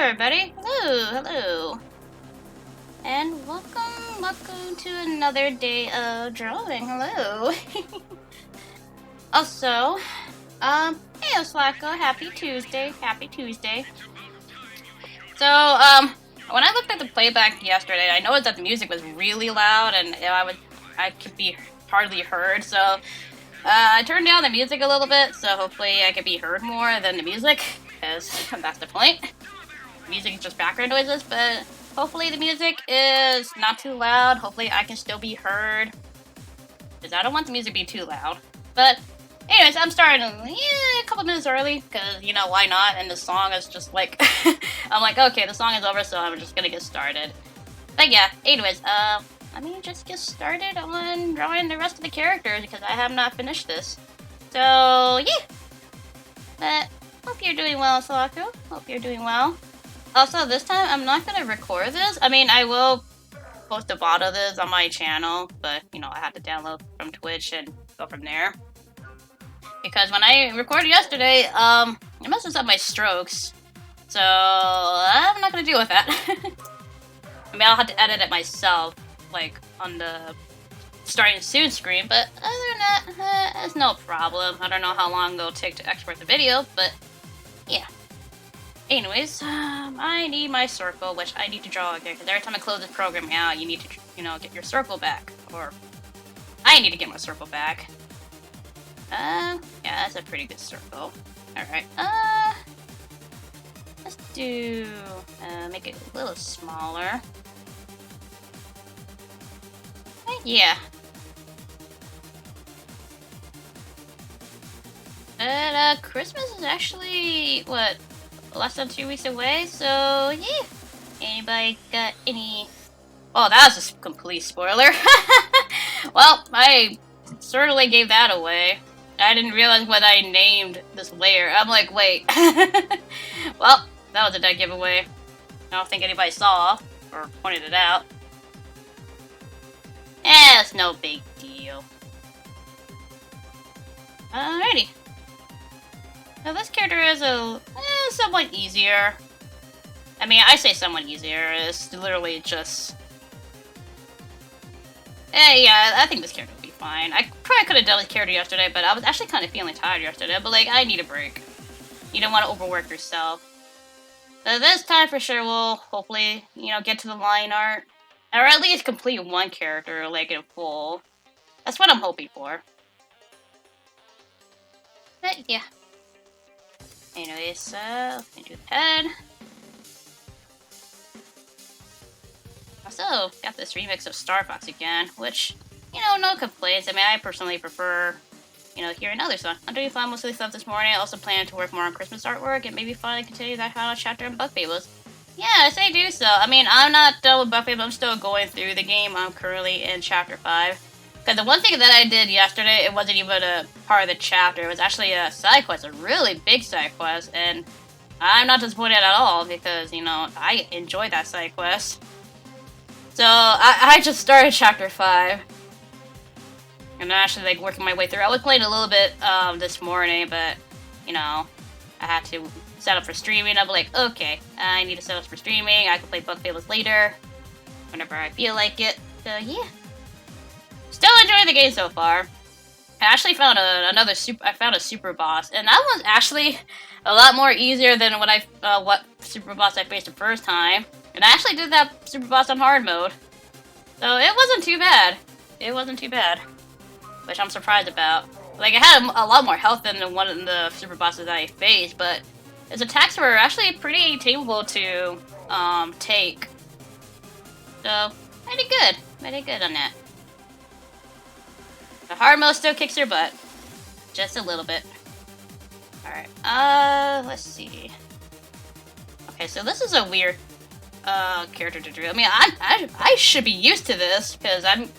everybody. Hello. And welcome to another day of drawing. Hello. Also, hey Oslako, happy Tuesday. So, when I looked at the playback yesterday, I noticed that the music was really loud and I could be hardly heard, so I turned down the music a little bit, so hopefully I could be heard more than the music, because that's the point. Music is just background noises, but hopefully the music is not too loud. Hopefully I can still be heard, because I don't want the music to be too loud. But anyways, I'm starting a couple minutes early, because, you know, why not? And the song is just like, I'm like, okay, the song is over, so I'm just gonna get started. But yeah, anyways, let me just get started on drawing the rest of the characters, because I have not finished this. So, yeah. But, hope you're doing well, Salako. Hope you're doing well. Also, this time, I'm not gonna record this. I mean, I will post a VOD of this on my channel, but, you know, I have to download from Twitch and go from there. Because when I recorded yesterday, it messes up my strokes. So, I'm not gonna deal with that. I mean, I'll have to edit it myself, like, on the starting soon screen, but other than that, it's no problem. I don't know how long it'll take to export the video, but yeah. Anyways, I need my circle, which I need to draw again, because every time I close this program out, you need to, you know, get your circle back. Or, I need to get my circle back. Yeah, that's a pretty good circle. Alright, let's do, make it a little smaller. Yeah. But, Christmas is actually, what, less than 2 weeks away, so yeah. Anybody got any... Oh, that was a complete spoiler. Well, I certainly gave that away. I didn't realize what I named this layer. I'm like, wait. Well, that was a dead giveaway. I don't think anybody saw or pointed it out. It's no big deal. Alrighty. Now this character is somewhat easier. I mean, I say somewhat easier. It's literally just... yeah, I think this character will be fine. I probably could have done this character yesterday, but I was actually kind of feeling tired yesterday. But, like, I need a break. You don't want to overwork yourself. So this time for sure we'll hopefully, you know, get to the line art. Or at least complete one character, like, in full. That's what I'm hoping for. But, yeah. Anyways, let me do the head. Also, got this remix of Star Fox again, which, you know, no complaints. I mean, I personally prefer, you know, hearing other stuff. I'm doing fun most of the stuff this morning. I also plan to work more on Christmas artwork and maybe finally continue that final chapter in Bug Fables. Yes, I do so. I mean, I'm not done with Bug Fables. I'm still going through the game. I'm currently in Chapter 5. Because the one thing that I did yesterday, it wasn't even a part of the chapter. It was actually a side quest, a really big side quest. And I'm not disappointed at all because, you know, I enjoyed that side quest. So, I just started Chapter 5. And I'm actually, like, working my way through. I was playing a little bit this morning, but, you know, I had to set up for streaming. I'm like, okay, I need to set up for streaming. I can play Bug Fables later, whenever I feel like it. So, yeah. Still enjoying the game so far. I actually found I found a super boss, and that one's actually a lot more easier than what super boss I faced the first time. And I actually did that super boss on hard mode, so it wasn't too bad. It wasn't too bad, which I'm surprised about. Like, it had a lot more health than one of the super bosses that I faced, but his attacks were actually pretty tameable to take. So, pretty good on that. The hard mode still kicks your butt. Just a little bit. Alright, let's see. Okay, so this is a weird character to draw. I mean, I should be used to this, because I'm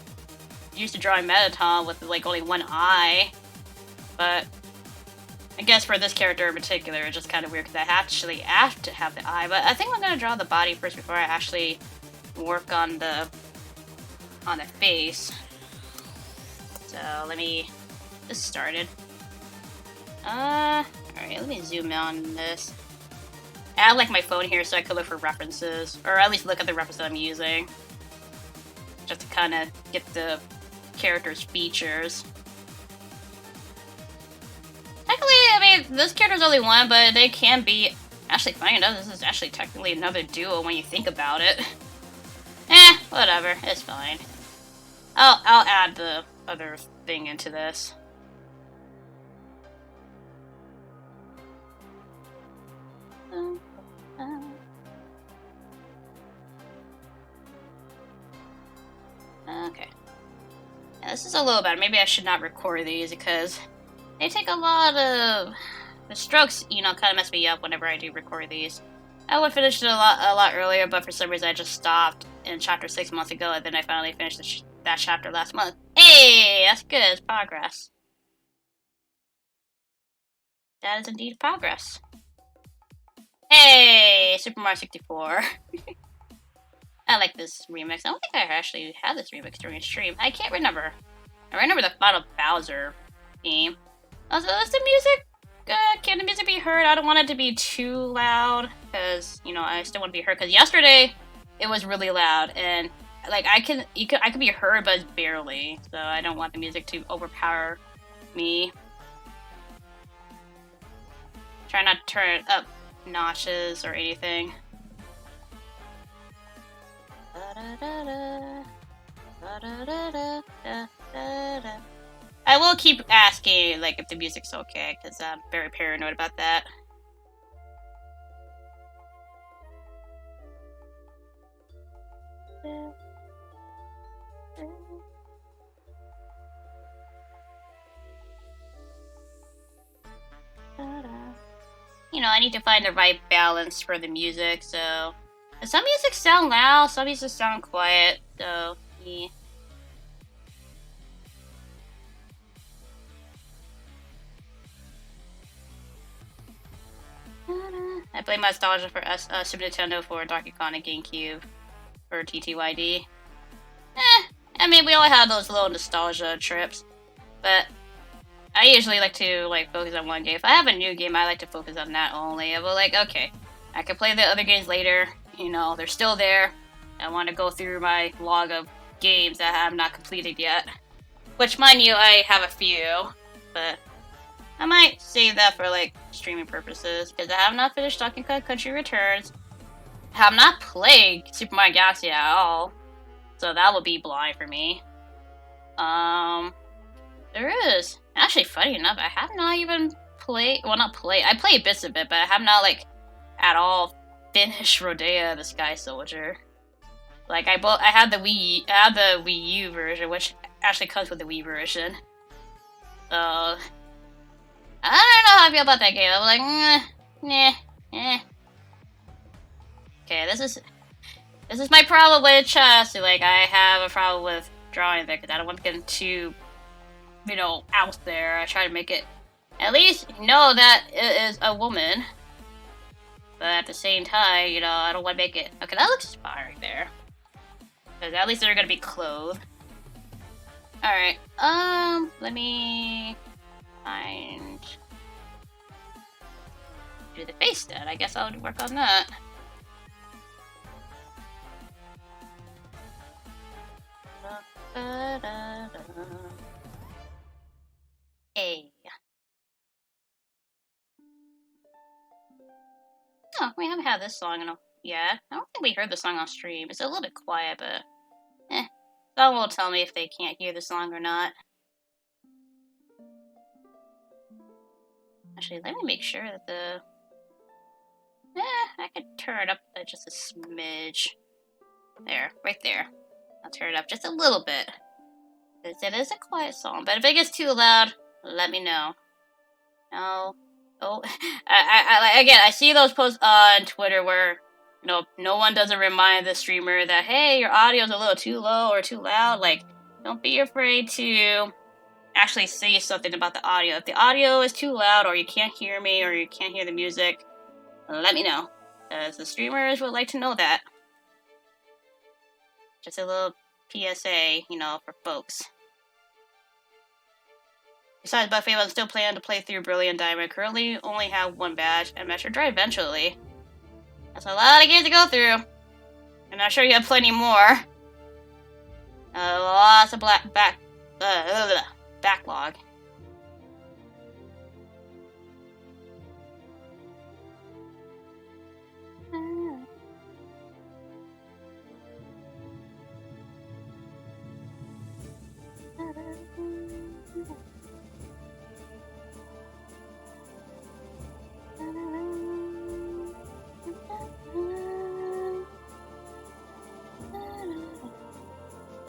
used to drawing Mettaton with, like, only one eye. But I guess for this character in particular, it's just kind of weird, because I actually have to have the eye. But I think I'm going to draw the body first before I actually work on the face. So let me get started. Alright, let me zoom in on this. I have like my phone here so I could look for references, or at least look at the reference that I'm using, just to kind of get the character's features. Technically, I mean, this character's only one, but they can be. Actually, funny enough, this is actually technically another duo when you think about it. Whatever, it's fine. I'll add the other thing into this. Okay. Yeah, this is a little better. Maybe I should not record these because they take a lot of... The strokes, you know, kind of mess me up whenever I do record these. I would finish it a lot earlier, but for some reason I just stopped in chapter 6 months ago, and then I finally finished that chapter last month. Hey, that's good. It's progress. That is indeed progress. Hey, Super Mario 64. I like this remix. I don't think I actually had this remix during a stream. I can't remember. I remember the final Bowser theme. Also, is the music good? Can the music be heard? I don't want it to be too loud, because, you know, I still want to be heard. Because yesterday, it was really loud, and, like, I can be heard, but it's barely. So I don't want the music to overpower me. Try not to turn it up notches or anything. I will keep asking, like, if the music's okay, because I'm very paranoid about that. You know, I need to find the right balance for the music, so... Some music sound loud, some music sound quiet, so... Yeah. I blame nostalgia for Super Nintendo for Donkey Kong and GameCube for TTYD. I mean, we all have those little nostalgia trips, but I usually like to focus on one game. If I have a new game, I like to focus on that only. I'll be like, okay, I can play the other games later. You know, they're still there. I want to go through my log of games that I have not completed yet. Which, mind you, I have a few, but I might save that for, like, streaming purposes, because I have not finished Donkey Kong Country Returns. I have not played Super Mario Galaxy at all, so that would be blind for me. There is. Actually, funny enough, I have not even played, well, not played, I played bits of it, but I have not, like, at all finished Rodea the Sky Soldier. Like, I had the Wii U version, which actually comes with the Wii version. So, I don't know how I feel about that game. I'm like, Okay, this is my problem with chess. Like, I have a problem with drawing there, because I don't want to get too, you know, out there. I try to make it, at least, know that it is a woman. But at the same time, you know, I don't want to make it... Okay, that looks fine right there. Because at least they're going to be clothed. Alright, let me... find... do the face then. I guess I'll work on that. Hey. Oh, we haven't had this song in a... Yeah, I don't think we heard the song on stream. It's a little bit quiet, but... Someone will tell me if they can't hear the song or not. Actually, let me make sure that the... I could turn it up just a smidge. There, right there. I'll turn it up just a little bit. It is a quiet song, but if it gets too loud, let me know. No. Oh, again, I see those posts on Twitter where, you know, no one doesn't remind the streamer that, hey, your audio's a little too low or too loud. Like, don't be afraid to actually say something about the audio. If the audio is too loud, or you can't hear me, or you can't hear the music, let me know, because the streamers would like to know that. Just a little PSA, you know, for folks. Besides Buffalo, I'm still planning to play through Brilliant Diamond. Currently only have one badge, and I should try eventually. That's a lot of games to go through. And I'm sure you have plenty more. Lots of backlog.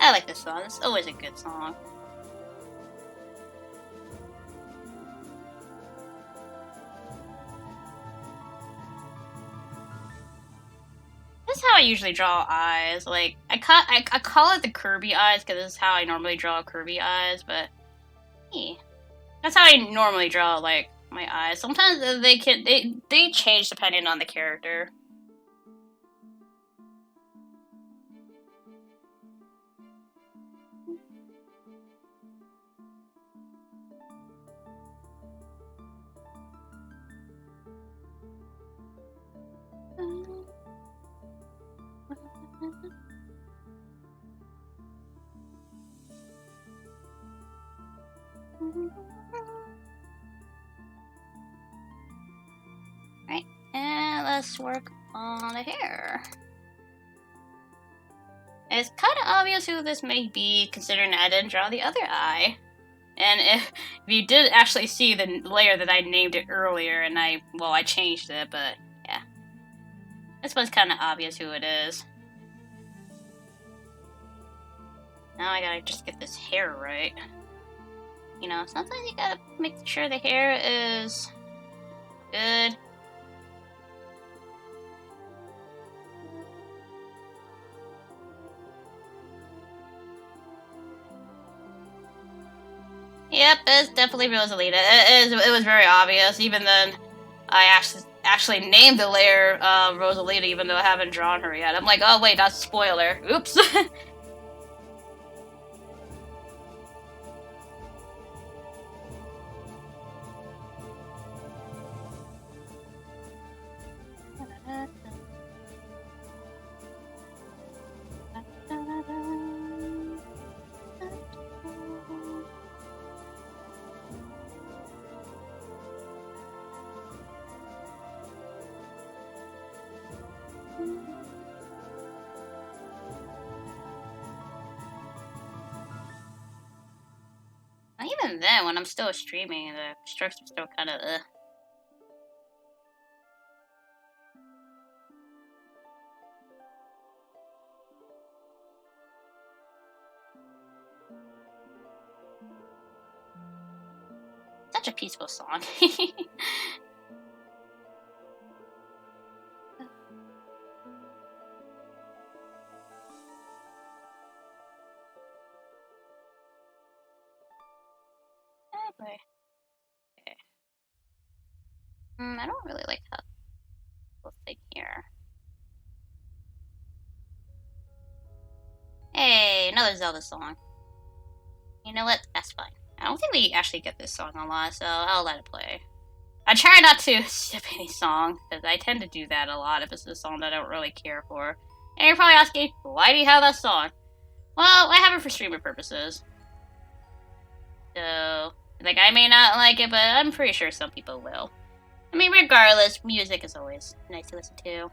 I like this song. It's always a good song. This is how I usually draw eyes. Like I call it the Kirby eyes because this is how I normally draw Kirby eyes. But that's how I normally draw like my eyes. Sometimes they change depending on the character. Right, and let's work on the hair. It's kind of obvious who this may be, considering I didn't draw the other eye. And if you did actually see the layer that I named it earlier, and I changed it, but yeah. This one's kind of obvious who it is. Now I gotta just get this hair right. You know, sometimes you gotta make sure the hair is good. Yep, it's definitely Rosalita. It was very obvious. Even then, I actually named the layer Rosalita, even though I haven't drawn her yet. I'm like, oh wait, that's a spoiler. Oops. Even then, when I'm still streaming, the strokes are still kind of Such a peaceful song. Okay. I don't really like that little thing here. Hey, another Zelda song. You know what? That's fine. I don't think we actually get this song a lot, so I'll let it play. I try not to skip any song, because I tend to do that a lot if it's a song that I don't really care for. And you're probably asking, why do you have that song? Well, I have it for streamer purposes. So, like, I may not like it, but I'm pretty sure some people will. I mean, regardless, music is always nice to listen to.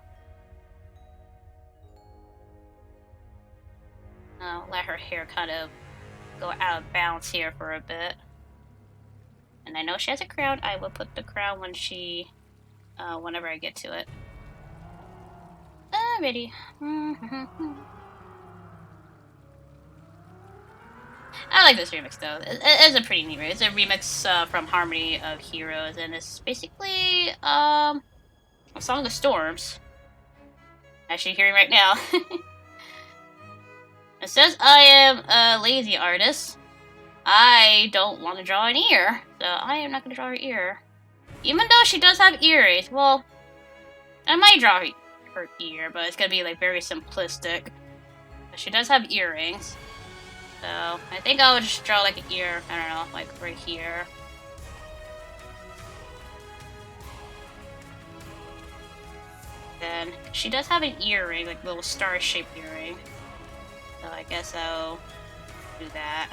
I'll let her hair kind of go out of bounds here for a bit. And I know she has a crown. I will put the crown when whenever I get to it. Alrighty. I like this remix though. It's a pretty neat remix. It's a remix from Harmony of Heroes, and it's basically a Song of Storms. Actually, hearing right now. It says I am a lazy artist. I don't want to draw an ear, so I am not going to draw her ear. Even though she does have earrings, well, I might draw her ear, but it's going to be like very simplistic. But she does have earrings, so I think I would just draw like an ear, I don't know, like right here. then. She does have an earring, like a little star-shaped earring. So I guess I'll do that.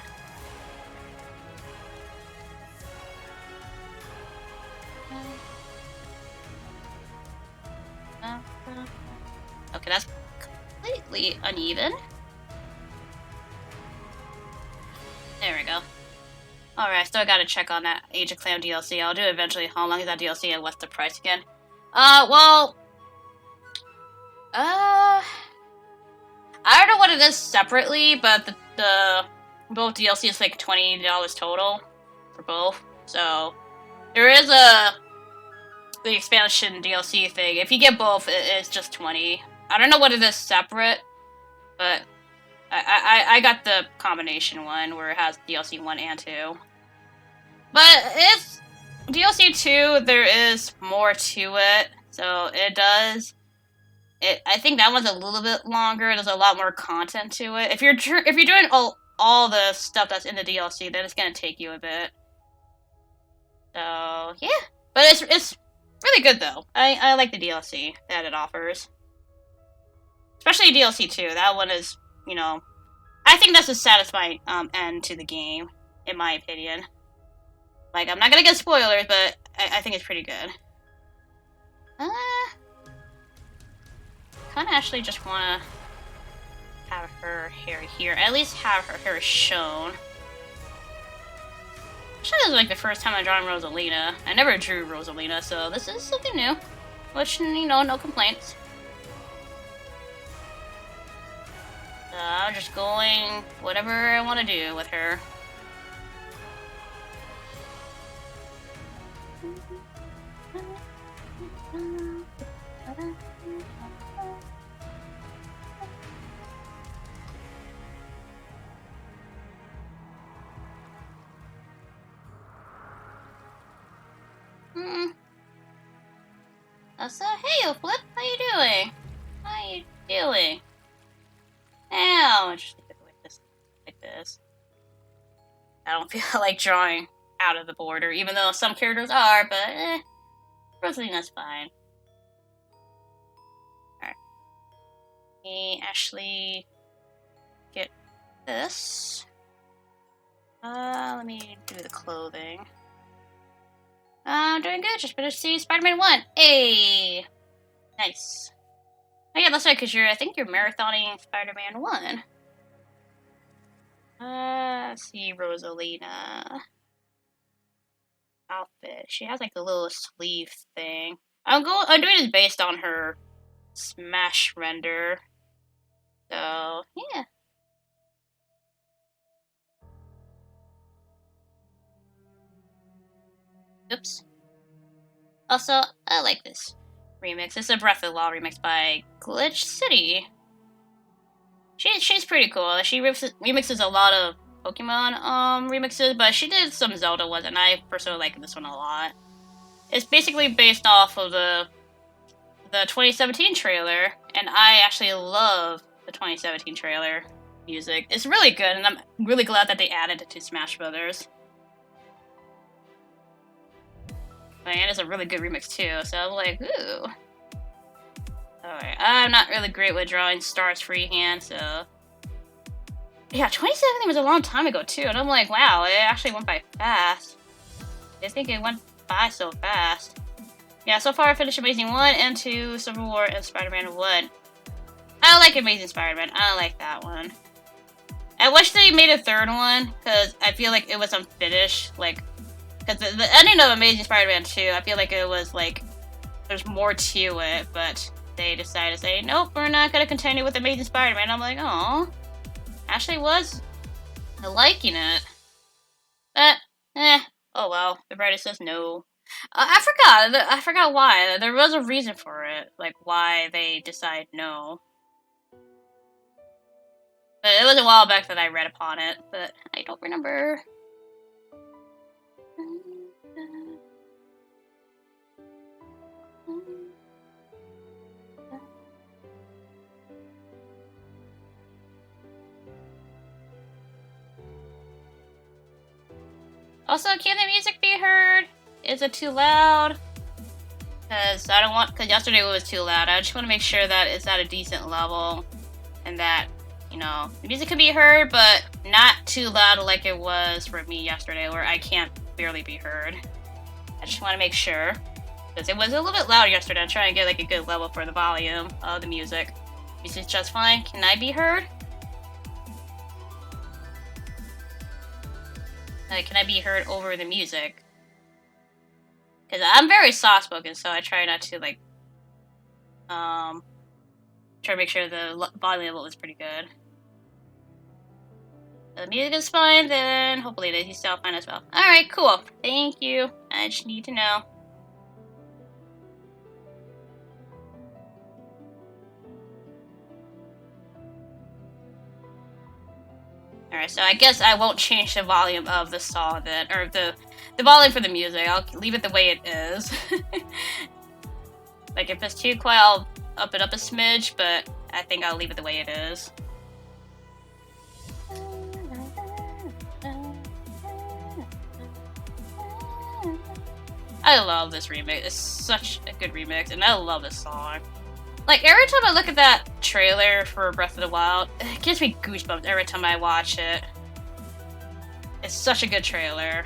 Okay, that's completely uneven. There we go. Alright, still gotta check on that Age of Clam DLC. I'll do it eventually. How long is that DLC and what's the price again? Well... I don't know what it is separately, but the both DLC is like $20 total for both. So, there is the expansion DLC thing. If you get both, it's just 20. I don't know what it is separate, but I got the combination one where it has DLC 1 and 2. But it's DLC 2, there is more to it, so it does. I think that one's a little bit longer. There's a lot more content to it. If you're doing all the stuff that's in the DLC, then it's gonna take you a bit. So yeah, but it's really good though. I like the DLC that it offers, especially DLC 2. That one is, you know, I think that's a satisfying end to the game, in my opinion. Like, I'm not gonna get spoilers, but I think it's pretty good. Kinda actually just wanna have her hair here. At least have her hair shown. Actually, this is like the first time I'm drawing Rosalina. I never drew Rosalina, so this is something new. Which, you know, no complaints. I'm just going whatever I want to do with her. So, hey, Flip, how you doing? How you doing? Ow, just like this. I don't feel like drawing out of the border, even though some characters are, but Rosalina's fine. Alright. Let me actually get this. Let me do the clothing. I'm doing good, just finished seeing Spider-Man 1. Hey! Nice. Oh yeah, that's right, because I think you're marathoning Spider-Man 1. Let's see, Rosalina. Outfit. She has like a little sleeve thing. I'm doing this based on her Smash render. So, yeah. Oops. Also, I like this remix. It's a Breath of the Wild remix by Glitch City. She's pretty cool. She remixes a lot of Pokemon remixes, but she did some Zelda ones, and I personally like this one a lot. It's basically based off of the 2017 trailer, and I actually love the 2017 trailer music. It's really good, and I'm really glad that they added it to Smash Brothers. And it's a really good remix too, so I'm like, ooh. Alright, I'm not really great with drawing stars freehand, so... Yeah, 2017 was a long time ago too, and I'm like, wow, it actually went by fast. I think it went by so fast. Yeah, so far I finished Amazing 1 and 2, Civil War, and Spider-Man 1. I like Amazing Spider-Man, I like that one. I wish they made a third one, because I feel like it was unfinished, like... Because the ending of Amazing Spider-Man 2, I feel like it was like, there's more to it, but they decided to say, nope, we're not going to continue with Amazing Spider-Man. I'm like, oh, actually was liking it. But, oh well, the writer says no. I forgot why. There was a reason for it, like why they decided no. But it was a while back that I read upon it, but I don't remember. Also, can the music be heard? Is it too loud? Because I don't want, because yesterday it was too loud. I just want to make sure that it's at a decent level and that, you know, the music can be heard, but not too loud like it was for me yesterday where I can't barely be heard. I just want to make sure. Because it was a little bit loud yesterday. I'm trying to get like a good level for the volume of the music. Music's just fine. Can I be heard? Like, can I be heard over the music? Because I'm very soft-spoken, so I try not to, like, try to make sure the volume level is pretty good. If the music is fine, then hopefully it is. He's still fine as well. Alright, cool. Thank you. I just need to know. Alright, so I guess I won't change the volume of the song then, or the volume for the music. I'll leave it the way it is. Like, if it's too quiet, I'll up it up a smidge, but I think I'll leave it the way it is. I love this remix. It's such a good remix, and I love this song. Like, every time I look at that trailer for Breath of the Wild, it gives me goosebumps every time I watch it. It's such a good trailer.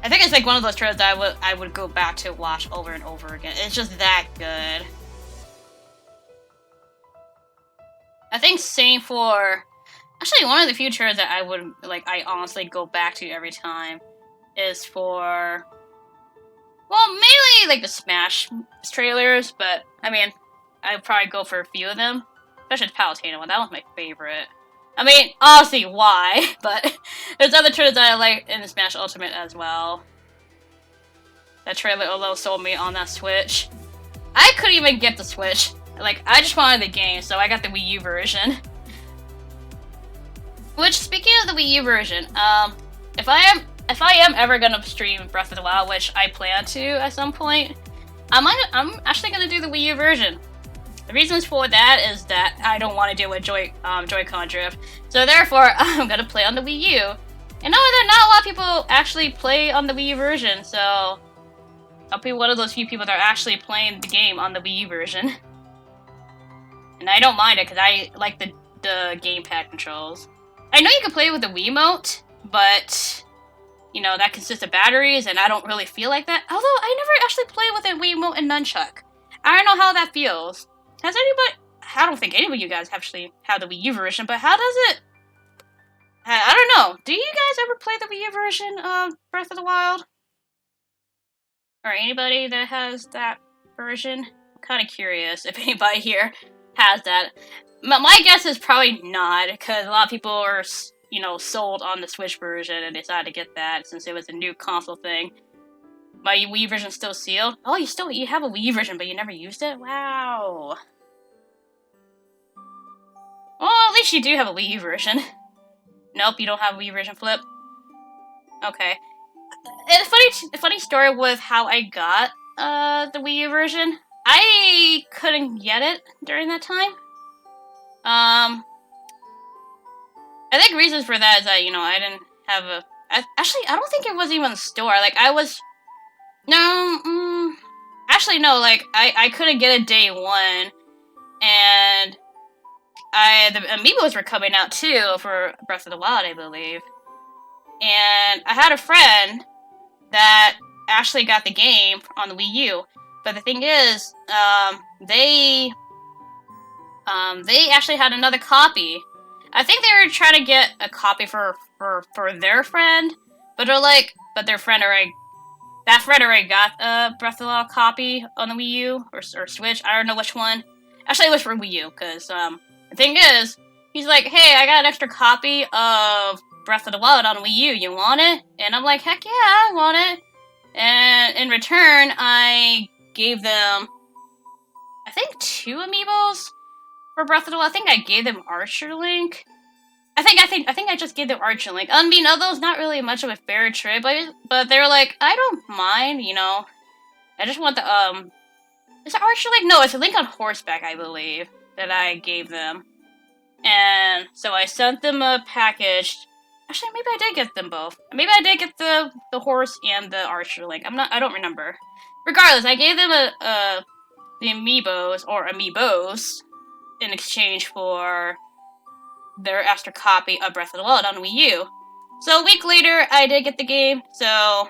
I think it's like one of those trailers that I would go back to watch over and over again. It's just that good. I think same for... Actually, one of the few trailers that I would, like, I honestly go back to every time is for... Well, mainly, like, the Smash trailers, but, I mean, I'd probably go for a few of them. Especially the Palutena one. That one's my favorite. I mean, obviously, why? But there's other trailers that I like in the Smash Ultimate as well. That trailer although sold me on that Switch. I couldn't even get the Switch. Like, I just wanted the game, so I got the Wii U version. Which, speaking of the Wii U version, if I am ever gonna stream Breath of the Wild, which I plan to at some point, I'm actually gonna do the Wii U version. The reasons for that is that I don't want to deal with Joy-Con drift, so therefore I'm gonna play on the Wii U. And no, there are not a lot of people actually play on the Wii U version, so I'll be one of those few people that are actually playing the game on the Wii U version. And I don't mind it because I like the gamepad controls. I know you can play with the Wiimote, but you know, that consists of batteries, and I don't really feel like that. Although, I never actually played with a Wiimote and Nunchuck. I don't know how that feels. Has anybody... I don't think any of you guys actually have the Wii U version, but how does it... I don't know. Do you guys ever play the Wii U version of Breath of the Wild? Or anybody that has that version? I'm kind of curious if anybody here has that. My guess is probably not, because a lot of people are... you know, sold on the Switch version and decided to get that since it was a new console thing. My Wii version's still sealed. Oh, you have a Wii version, but you never used it? Wow. Well, at least you do have a Wii U version. Nope, you don't have a Wii version, Flip. Okay. A funny story with how I got the Wii U version. I couldn't get it during that time. I think reasons for that is that, you know, I didn't have a... Actually, I don't think it was even in the store. Like, I was... No, actually, no, like, I couldn't get it day one. And the Amiibos were coming out, too, for Breath of the Wild, I believe. And I had a friend that actually got the game on the Wii U. But the thing is, they actually had another copy. I think they were trying to get a copy for their friend, but they're like, that friend already got a Breath of the Wild copy on the Wii U or Switch. I don't know which one. Actually, it was for Wii U, because the thing is, he's like, hey, I got an extra copy of Breath of the Wild on Wii U. You want it? And I'm like, heck yeah, I want it. And in return, I gave them, I think, 2 Amiibos. For Breath of the Wild, I think I gave them Archer Link. I think I just gave them Archer Link. I mean, although it's not really much of a fair trade, but they were like, I don't mind, you know. I just want the is it Archer Link? No, it's a Link on Horseback, I believe, that I gave them. And so I sent them a package Actually, maybe I did get them both. Maybe I did get the horse and the archer link. I don't remember. Regardless, I gave them the amiibos in exchange for their extra copy of Breath of the Wild on Wii U. So a week later, I did get the game. So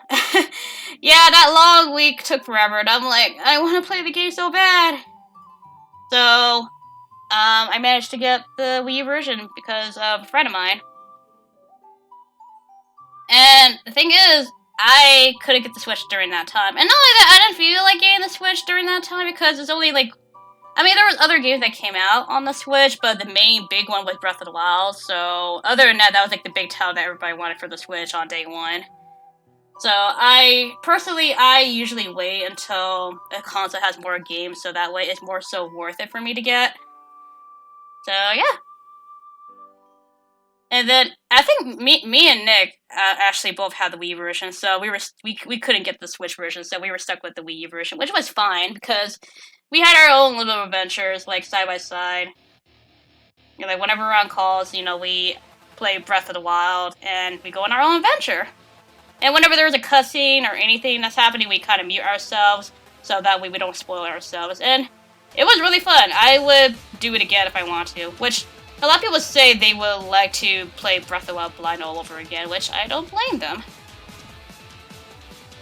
yeah, that long week took forever, and I'm like, I want to play the game so bad. So I managed to get the Wii U version because of a friend of mine. And the thing is, I couldn't get the Switch during that time. And not only that, I didn't feel like getting the Switch during that time because it's only like... I mean, there was other games that came out on the Switch, but the main big one was Breath of the Wild. So other than that, that was like the big title that everybody wanted for the Switch on day one. So I usually wait until a console has more games, so that way it's more so worth it for me to get. So yeah. And then I think me and Nick actually both had the Wii version, so we couldn't get the Switch version, so we were stuck with the Wii U version, which was fine because we had our own little adventures, like side by side. You know, like whenever we're on calls, you know, we play Breath of the Wild and we go on our own adventure. And whenever there's a cutscene or anything that's happening, we kind of mute ourselves so that way we don't spoil ourselves. And it was really fun. I would do it again if I want to, which a lot of people say they would like to play Breath of the Wild Blind all over again, which I don't blame them.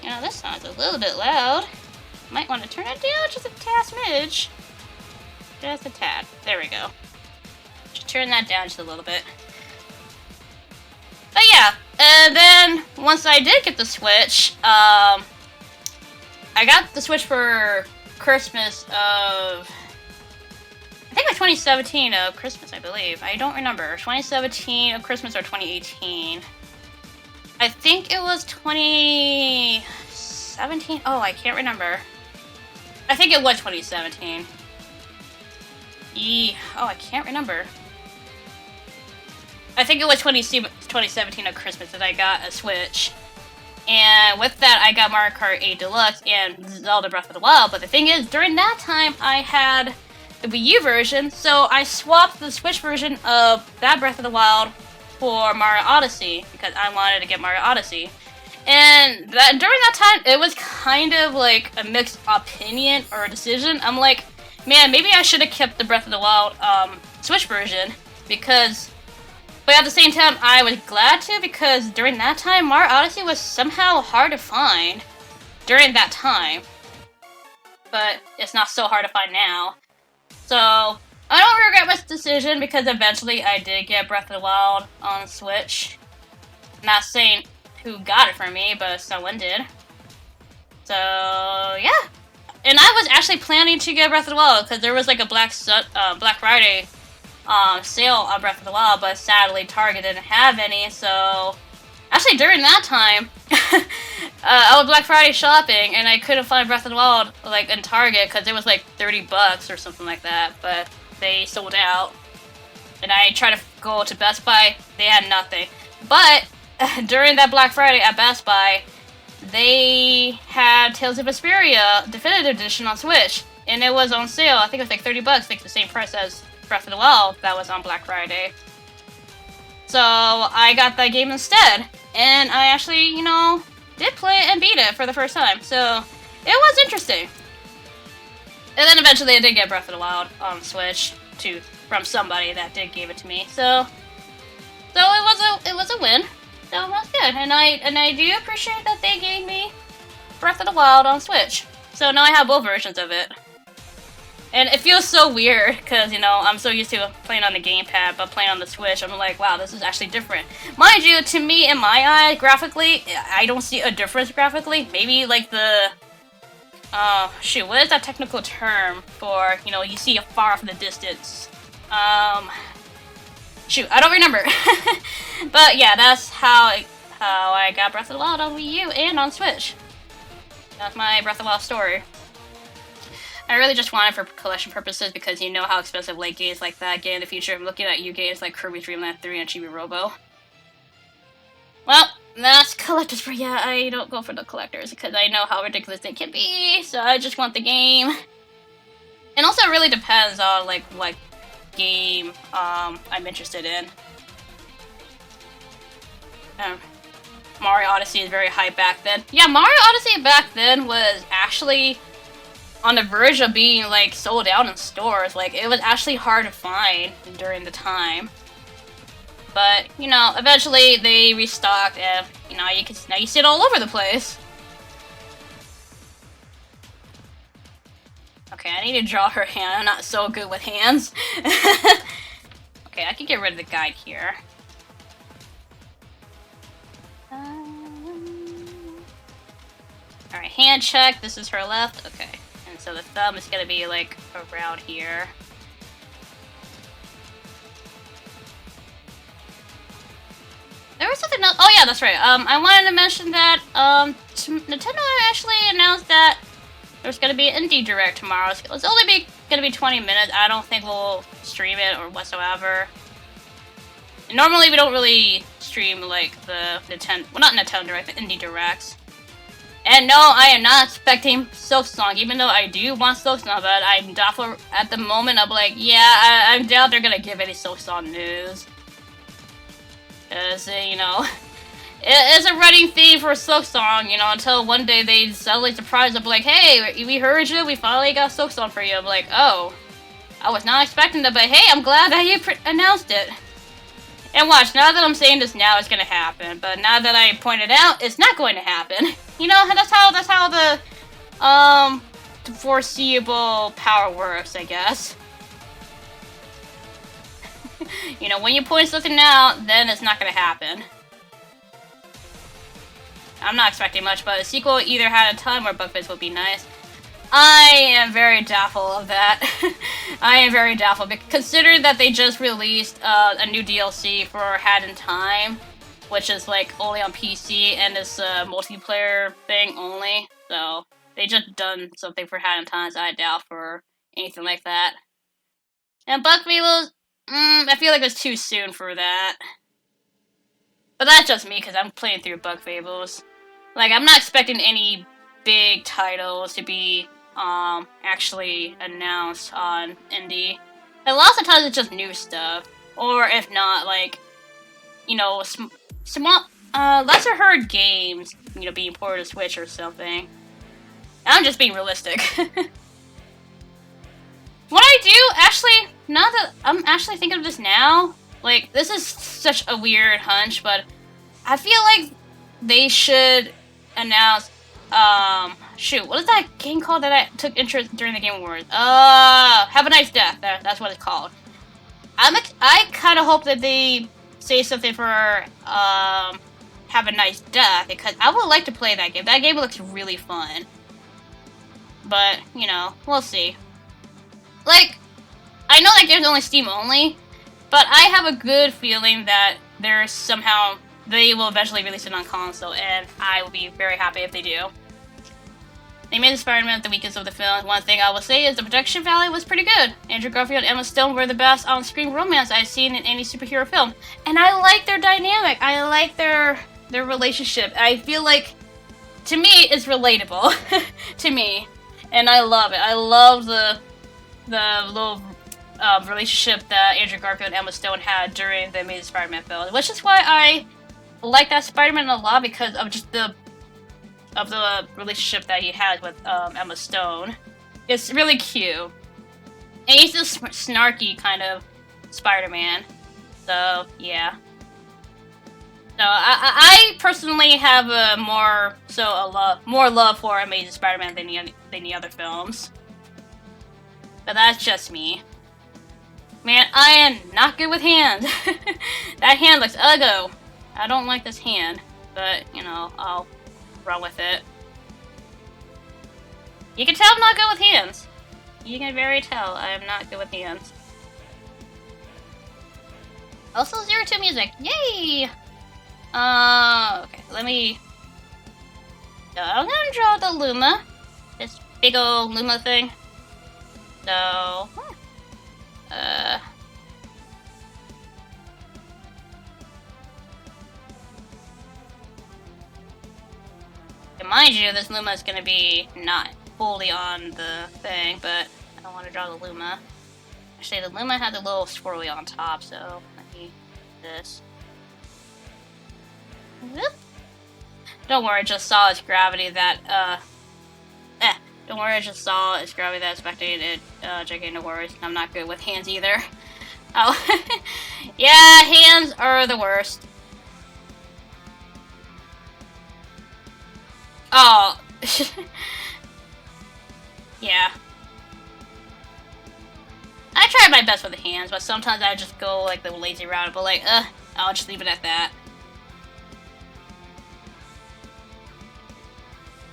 You know, this sounds a little bit loud. Might want to turn it down just a tad smidge. Just a tad. There we go. Just turn that down just a little bit. But yeah, and then once I did get the Switch, I got the Switch for Christmas of... I think it was 2017 of Christmas, I believe. I don't remember. 2017 of Christmas or 2018. I think it was 2017. Oh, I can't remember. I think it was 2017. Oh, I can't remember. I think it was 2017 of Christmas that I got a Switch. And with that, I got Mario Kart 8 Deluxe and Zelda Breath of the Wild. But the thing is, during that time, I had the Wii U version, so I swapped the Switch version of that Breath of the Wild for Mario Odyssey because I wanted to get Mario Odyssey. And during that time, it was kind of like a mixed opinion or a decision. I'm like, man, maybe I should have kept the Breath of the Wild Switch version because... But at the same time, I was glad to because during that time, Mario Odyssey was somehow hard to find during that time. But it's not so hard to find now. So, I don't regret my decision because eventually I did get Breath of the Wild on Switch. I'm not saying who got it for me, but someone did. So, yeah. And I was actually planning to get Breath of the Wild because there was like a Black Friday sale on Breath of the Wild, but sadly Target didn't have any, so... Actually, during that time, I was Black Friday shopping, and I couldn't find Breath of the Wild, like, in Target, because it was, like, $30 or something like that, but they sold out. And I tried to go to Best Buy, they had nothing. But, during that Black Friday at Best Buy, they had Tales of Vesperia Definitive Edition on Switch, and it was on sale. I think it was, like, $30, like, the same price as Breath of the Wild that was on Black Friday. So I got that game instead, and I actually, you know, did play it and beat it for the first time, so it was interesting. And then eventually I did get Breath of the Wild on Switch from somebody that did give it to me, so it was a win. So it was good, and I do appreciate that they gave me Breath of the Wild on Switch. So now I have both versions of it. And it feels so weird, because, you know, I'm so used to playing on the gamepad, but playing on the Switch, I'm like, wow, this is actually different. Mind you, to me, in my eyes, graphically, I don't see a difference graphically. Maybe, like, the... shoot, what is that technical term for, you know, you see far off in the distance? Shoot, I don't remember. But, yeah, that's how I got Breath of the Wild on Wii U and on Switch. That's my Breath of the Wild story. I really just want it for collection purposes because you know how expensive late games like that get in the future. I'm looking at you games like Kirby's Dream Land 3 and Chibi Robo. Well, that's collectors for ya. I don't go for the collectors because I know how ridiculous they can be, so I just want the game. And also it really depends on like what game I'm interested in. Mario Odyssey is very hype back then. Yeah, Mario Odyssey back then was actually on the verge of being like sold out in stores. Like it was actually hard to find during the time. But you know, eventually they restocked, and you know now you see it all over the place. Okay, I need to draw her hand. I'm not so good with hands. Okay, I can get rid of the guide here. Alright, hand check. This is her left. Okay. And so the thumb is gonna be like around here. There was something else. Oh yeah, that's right. I wanted to mention that Nintendo actually announced that there's gonna be an Indie Direct tomorrow. It's only gonna be 20 minutes. I don't think we'll stream it or whatsoever. And normally we don't really stream like the Nintendo, well not Nintendo Direct, the Indie Directs. And no, I am not expecting Silksong, even though I do want Silksong, but I'm doubtful at the moment. I'm like, yeah, I doubt they're gonna give any Silksong news. Because, you know, it's a running theme for Silksong, you know, until one day they suddenly surprise up, like, hey, we heard you, we finally got Silksong for you. I'm like, oh, I was not expecting that, but hey, I'm glad that you announced it. And watch, now that I'm saying this now, it's gonna happen. But now that I pointed out, it's not going to happen. You know, that's how the foreseeable power works, I guess. You know, when you point something out, then it's not gonna happen. I'm not expecting much, but a sequel either had a time or Bugface would be nice. I am very doubtful of that. I am very doubtful, considering that they just released a new DLC for Hat in Time, which is like only on PC and is a multiplayer thing only. So they just done something for Hat in Time, so I doubt for anything like that. And Bug Fables, I feel like it's too soon for that. But that's just me, because I'm playing through Bug Fables. Like, I'm not expecting any big titles to be actually announced on Indie. And lots of times it's just new stuff, or if not, like, you know, small, lesser heard games, you know, being ported to Switch or something. I'm just being realistic. What I do, actually, now that I'm actually thinking of this now, like, this is such a weird hunch, but I feel like they should announce, shoot, what is that game called that I took interest during the Game Awards? Have a Nice Death. That's what it's called. I kind of hope that they say something for, Have a Nice Death, because I would like to play that game. That game looks really fun. But, you know, we'll see. Like, I know that game's only Steam only, but I have a good feeling that there's somehow they will eventually release it on console, and I will be very happy if they do. They made the Spider-Man the weakest of the film. One thing I will say is the production value was pretty good. Andrew Garfield and Emma Stone were the best on-screen romance I've seen in any superhero film, and I like their dynamic. I like their relationship. I feel like, to me, it's relatable to me, and I love it. I love the little relationship that Andrew Garfield and Emma Stone had during the Amazing Spider-Man film, which is why I like that Spider-Man a lot, because of just the relationship that he had with Emma Stone. It's really cute, and he's this snarky kind of Spider-Man. So yeah. So I personally have more love for Amazing Spider-Man than the other films. But that's just me. Man, I am not good with hands. That hand looks ugly. I don't like this hand, but, you know, I'll run with it. You can tell I'm not good with hands. You can very tell I am not good with hands. Also, 02 music. Yay! Okay, let me... So, I'm gonna draw the Luma. This big old Luma thing. So, and mind you, this Luma is gonna be not fully on the thing, but I don't want to draw the Luma. Actually, the Luma has a little swirly on top, so let me do this. Whoop. Don't worry, I just saw its gravity that, Don't worry, I just saw its gravity that affected Giganosaurus. I'm not good with hands either. Oh. Yeah, hands are the worst. Oh. Yeah. I try my best with the hands, but sometimes I just go like the lazy route, but like, I'll just leave it at that.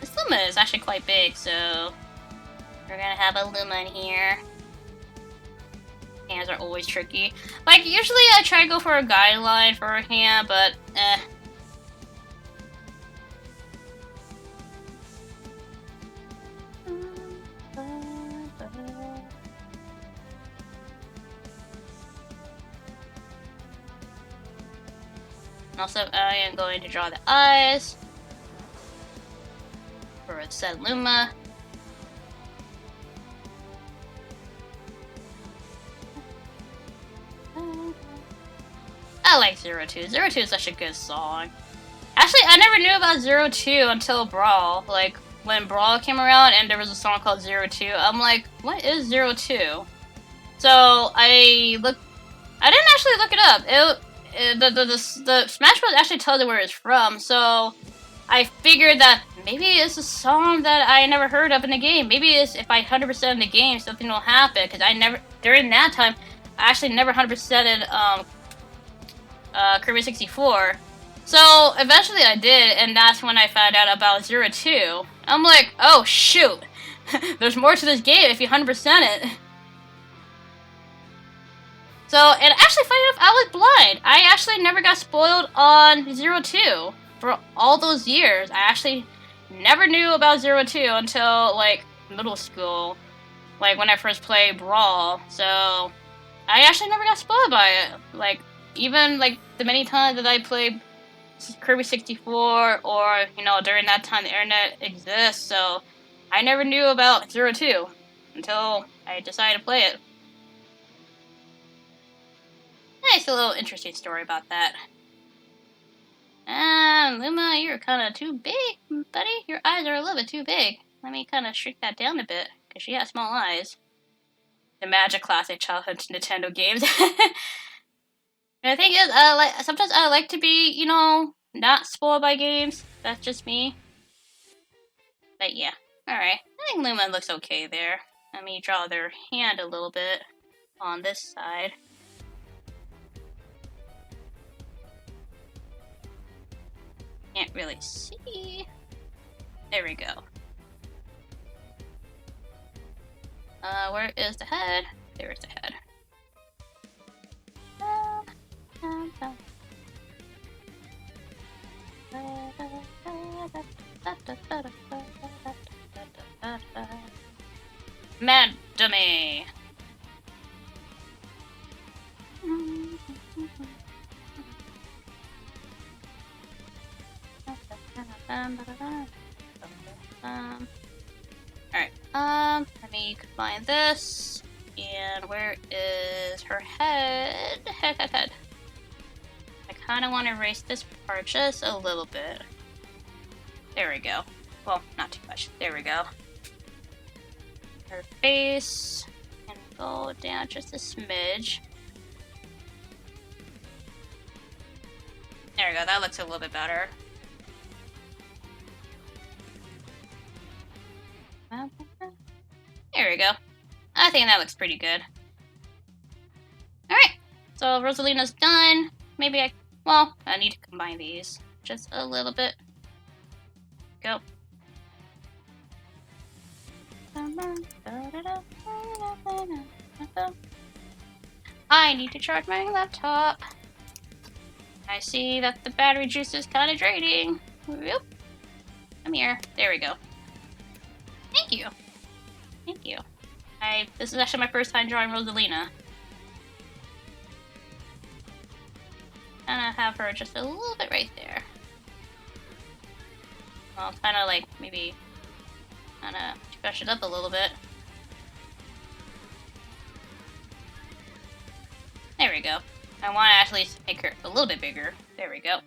This Luma is actually quite big, so we're gonna have a Luma in here. Hands are always tricky. Like, usually I try to go for a guideline for a hand, but Also, I am going to draw the eyes for said Luma. I like Zero Two. Zero Two is such a good song. Actually, I never knew about Zero Two until Brawl. Like, when Brawl came around and there was a song called Zero Two, I'm like, what is Zero Two? So I didn't actually look it up. The Smash Bros. Actually tells you where it's from, so I figured that maybe it's a song that I never heard of in the game. Maybe it's if I 100% in the game, something will happen. Because I never, during that time, I actually never 100%ed Kirby 64. So eventually I did, and that's when I found out about Zero Two. I'm like, oh shoot, there's more to this game if you 100% it. So, and actually, funny enough, I was blind. I actually never got spoiled on Zero Two for all those years. I actually never knew about Zero Two until like middle school, like when I first played Brawl. So, I actually never got spoiled by it. Like, even like the many times that I played Kirby 64, or you know, during that time the internet exists. So, I never knew about Zero Two until I decided to play it. Nice little interesting story about that. Luma, you're kind of too big, buddy. Your eyes are a little bit too big. Let me kind of shrink that down a bit, because she has small eyes. The magic classic childhood Nintendo games. And the thing is, sometimes I like to be, you know, not spoiled by games. That's just me. But yeah, alright. I think Luma looks okay there. Let me draw their hand a little bit on this side. Can't really see. There we go. Where is the head? There's the head. Mad Dummy! Alright, let me combine this. And where is her head? Head. I kind of want to erase this part just a little bit. There we go. Well, not too much. There we go. Her face. And go down just a smidge. There we go. That looks a little bit better. There we go. I think that looks pretty good. Alright, so Rosalina's done. Maybe I need to combine these just a little bit. Go. I need to charge my laptop. I see that the battery juice is kind of draining. Whoop. Come here. There we go. Thank you. Thank you. This is actually my first time drawing Rosalina. Kinda have her just a little bit right there. I'll kinda like maybe kinda brush it up a little bit. There we go. I want to actually make her a little bit bigger. There we go.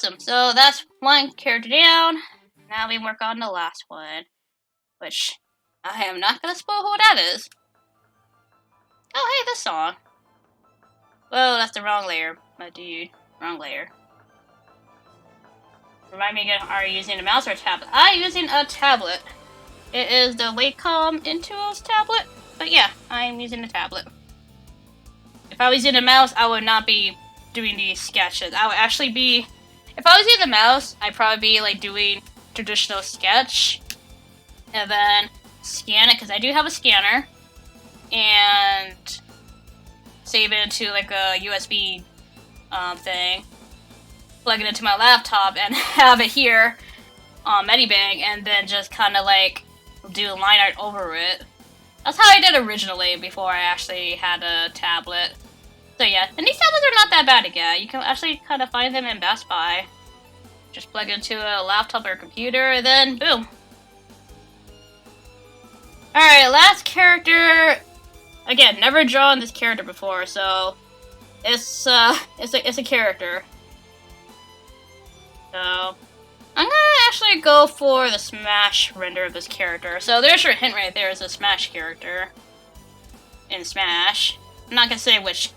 Awesome. So that's one character down. Now we work on the last one, which I am not gonna spoil who that is. Oh, hey, this song. Whoa, that's the wrong layer, my dude. Wrong layer. Remind me again, are you using a mouse or a tablet? I'm using a tablet. It is the Wacom Intuos tablet, but yeah, I'm using a tablet. If I was using a mouse, I would not be doing these sketches. I would actually be, if I was using a mouse, I'd probably be like doing traditional sketch, and then scan it, because I do have a scanner, and save it into like a USB thing, plug it into my laptop, and have it here on Medibang, and then just kind of like do line art over it. That's how I did originally before I actually had a tablet. So yeah, and these tablets are not that bad to get. You can actually kind of find them in Best Buy. Just plug it into a laptop or a computer, and then boom. Alright, last character. Again, never drawn this character before, so it's a character. So I'm gonna actually go for the Smash render of this character. So there's your hint right there, is a Smash character in Smash. I'm not gonna say which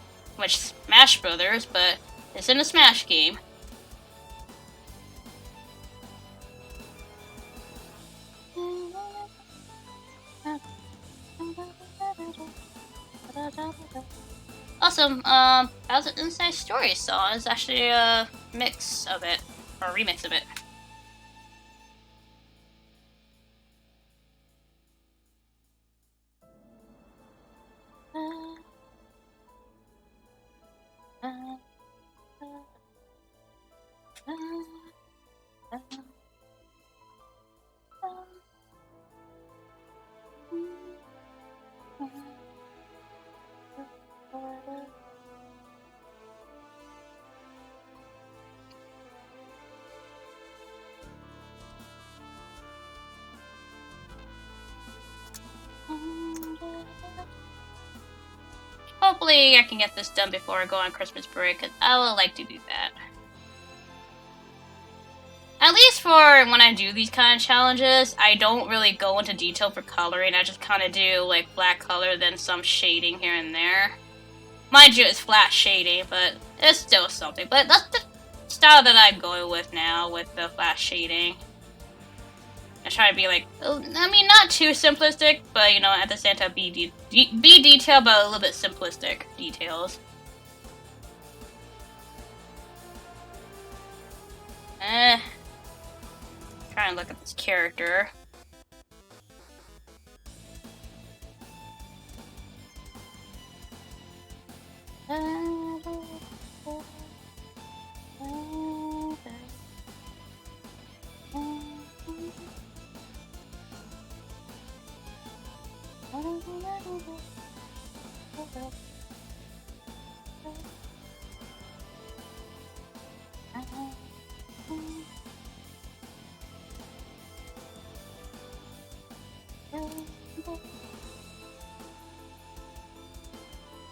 Smash Brothers, but it's in a Smash game. Awesome. Bowser Inside Story song is actually a mix of it, or a remix of it. Hopefully I can get this done before I go on Christmas break, because I would like to do that. At least for when I do these kind of challenges, I don't really go into detail for coloring. I just kind of do like flat color, then some shading here and there. Mind you, it's flat shading, but it's still something. But that's the style that I'm going with now, with the flat shading. I try to be like, I mean, not too simplistic, but you know, at the same time, be detailed, but a little bit simplistic details. Trying to look at this character.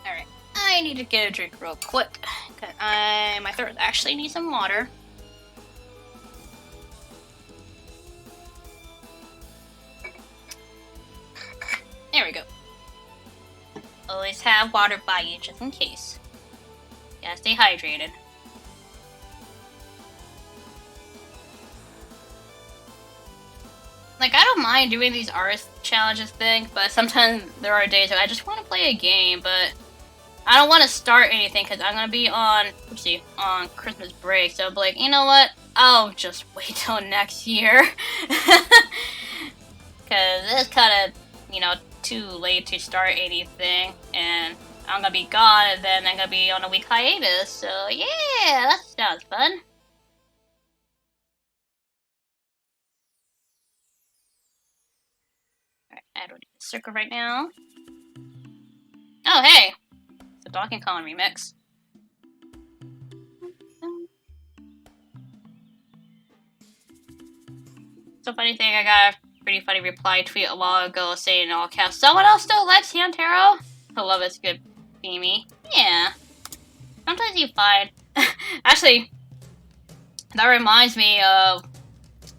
Alright, I need to get a drink real quick. My throat actually needs some water. There we go. Always have water by you just in case. Gotta stay hydrated. Like, I don't mind doing these artist challenges thing, but sometimes there are days that I just want to play a game, but I don't want to start anything because I'm gonna be on, on Christmas break. So I'm like, you know what? I'll just wait till next year, because it's kind of, you know, too late to start anything, and I'm gonna be gone, and then I'm gonna be on a week hiatus. So yeah, that sounds fun. Alright, I don't need a circle right now. Oh hey, it's a Donkey Kong remix. So funny thing, I got a pretty funny reply tweet a while ago saying in all caps, someone else still likes Hantaro? I love it's good, Beamy. Yeah. Sometimes you find... Actually, That reminds me of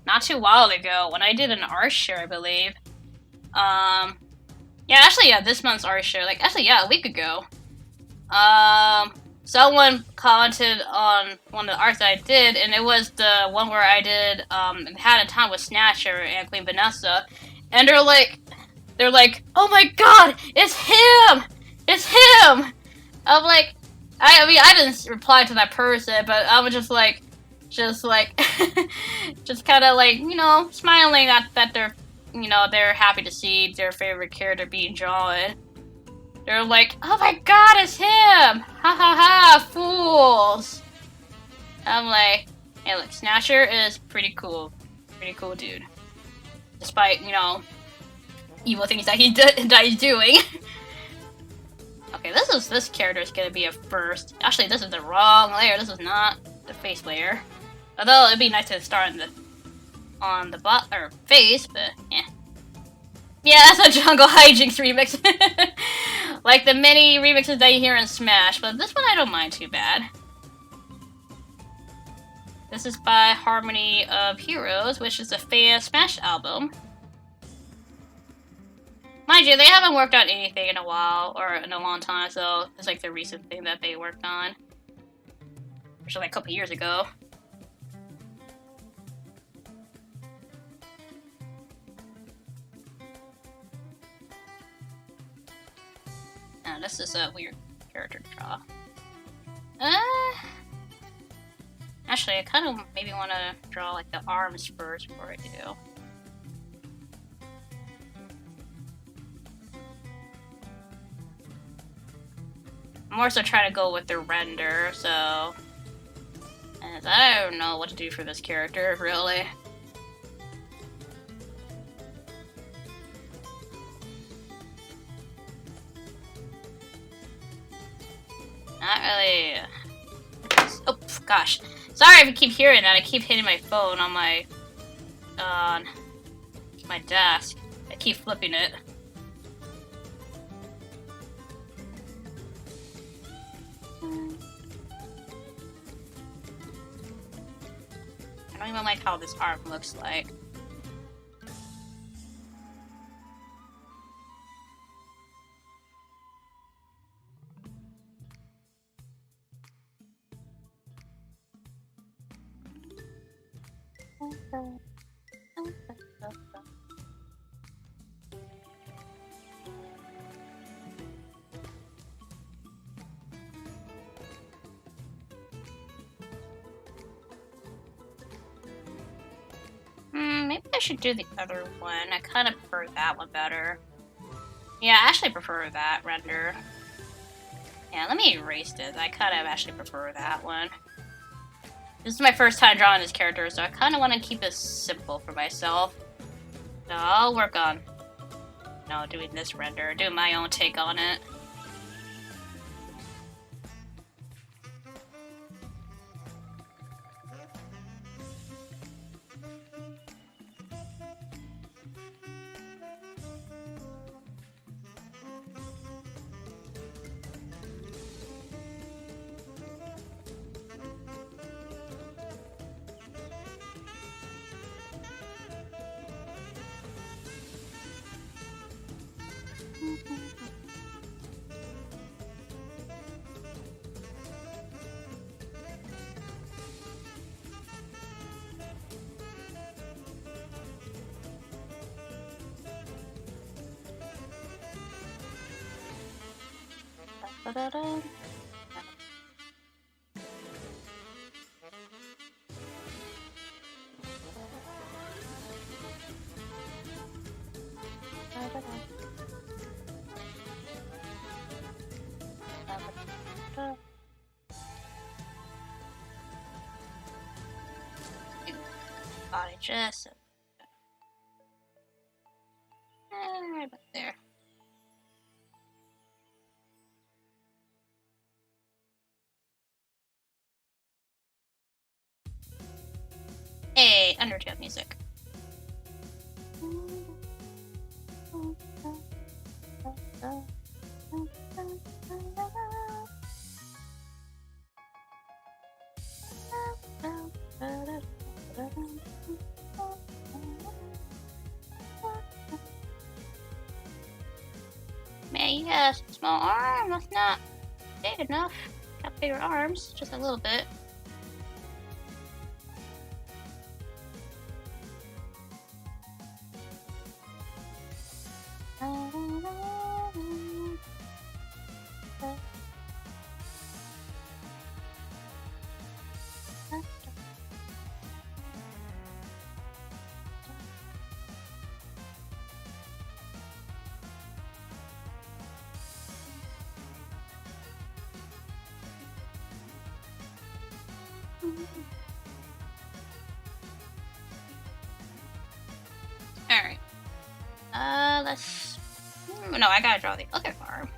not too while ago when I did an art share, I believe. Yeah, actually, yeah, this month's art share. Like, actually, yeah, a week ago. Someone commented on one of the arts that I did, and it was the one where I did, Had a Time with Snatcher and Queen Vanessa. And they're like, oh my god, it's him! It's him! I'm like, I mean, I didn't reply to that person, but I was just like, just kind of like, you know, smiling that they're, you know, they're happy to see their favorite character being drawn. They're like, oh my god, it's him! Ha ha ha, fools! I'm like, hey, look, Snatcher is pretty cool. Pretty cool dude. Despite, you know, evil things that he's doing. Okay, this character is gonna be a first. Actually, this is the wrong layer. This is not the face layer. Although it'd be nice to start on the butt or face, but yeah. Yeah, that's a Jungle Hijinks remix. Like the many remixes that you hear in Smash, but this one I don't mind too bad. This is by Harmony of Heroes, which is a fan Smash album. Mind you, they haven't worked on anything in a while, or in a long time, so it's like the recent thing that they worked on. Which was like a couple years ago. Now, this is a weird character to draw. Actually, I kind of maybe want to draw like the arms first before I do. I'm also trying to go with the render, so... And I don't know what to do for this character, really. Not really... Oh, gosh. Sorry if you keep hearing that. I keep hitting my phone on my desk. I keep flipping it. I don't even like how this arm looks like. Maybe I should do the other one. I kind of prefer that one better. Yeah, I actually prefer that render. Yeah, let me erase this. I kind of actually prefer that one. This is my first time drawing this character, so I kind of want to keep this simple for myself. So I'll work on, you know, doing this render, doing my own take on it. Da-da-da. Body just right about there. Hey, Undertale music. yes, small arm, that's not big enough. Got bigger arms, just a little bit. Alright. Let's... No, I gotta draw the other arm.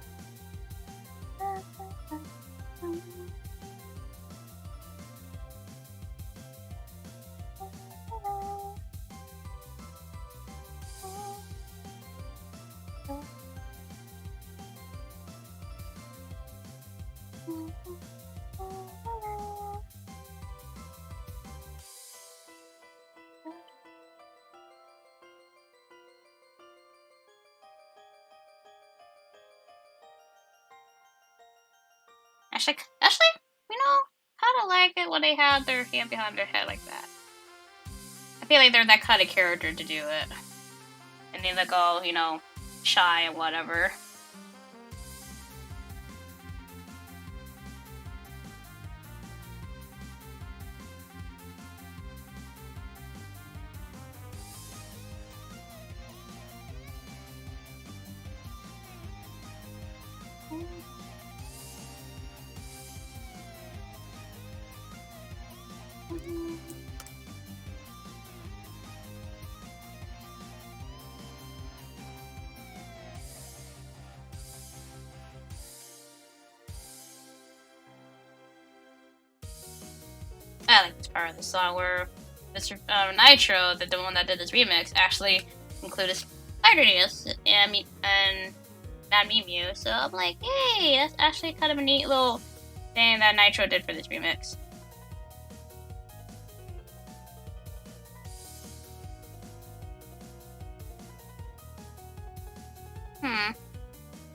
Actually, you know, kinda like it when they have their hand behind their head like that. I feel like they're that kind of character to do it. And they look all, you know, shy and whatever. I like this part of the song where Mr. Nitro, the one that did this remix, actually included Spider-News and Mad Mew. So I'm like, hey, that's actually kind of a neat little thing that Nitro did for this remix.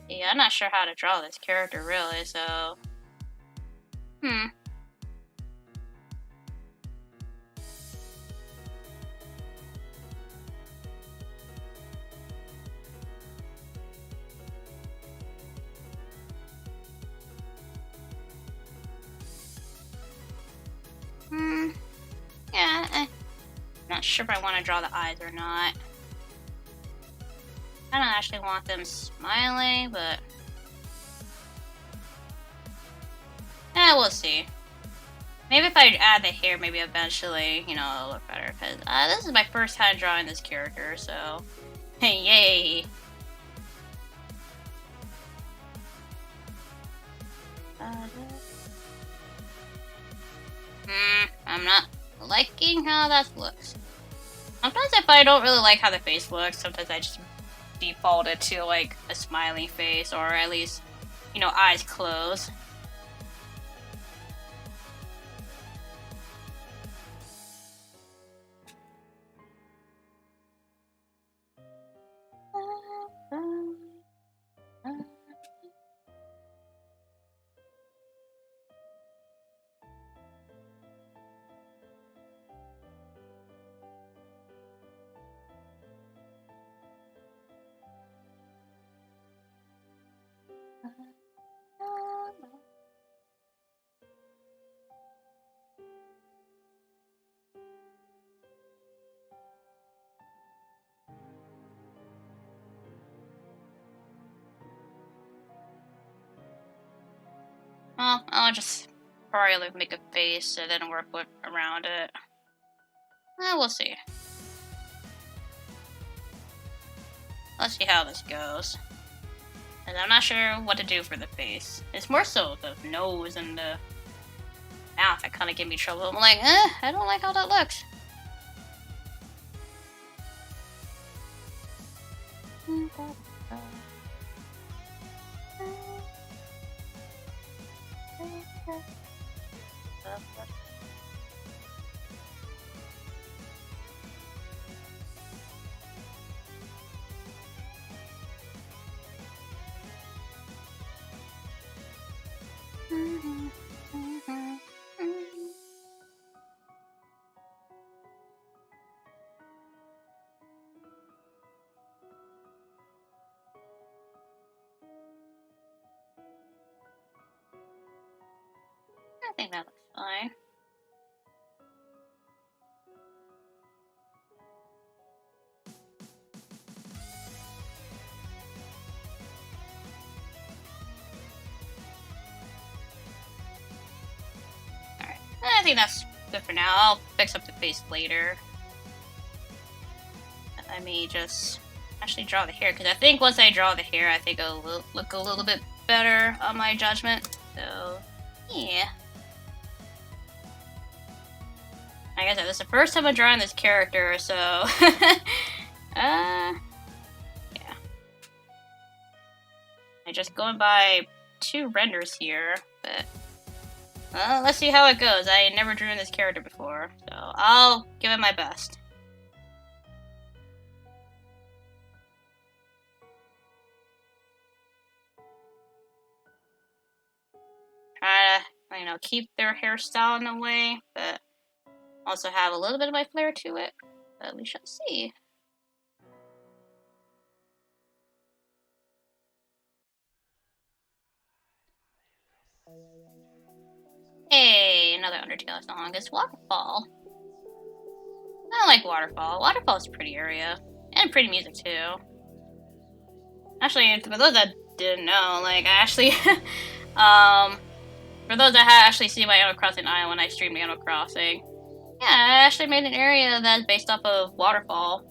Yeah, I'm not sure how to draw this character really, so... Yeah, I'm not sure if I want to draw the eyes or not. I don't actually want them smiling, but... we'll see. Maybe if I add the hair, maybe eventually, you know, it'll look better. Because this is my first time drawing this character, so... Yay! I'm not liking how that looks. Sometimes if I don't really like how the face looks, sometimes I just default it to like a smiley face, or at least, you know, eyes closed. Well, I'll just probably make a face and then work around it. We'll see. Let's see how this goes. And I'm not sure what to do for the face. It's more so the nose and the mouth that kind of give me trouble. I'm like, I don't like how that looks. think that looks fine. Alright, I think that's good for now. I'll fix up the face later. I may just actually draw the hair, because I think once I draw the hair, I think it'll look a little bit better on my judgment. So, yeah. Like I said, this is the first time I'm drawing this character, so... yeah. I'm just going by 2 renders here, but... let's see how it goes. I never drew this character before, so I'll give it my best. Try to, you know, keep their hairstyle in a way, but also have a little bit of my flair to it. But we shall see. Hey, another Undertale song. It's Waterfall. I don't like Waterfall. Waterfall's a pretty area. And pretty music, too. Actually, for those that didn't know, like, I actually... for those that have actually seen my Animal Crossing Island when I streamed Animal Crossing, yeah, I actually made an area that's based off of Waterfall.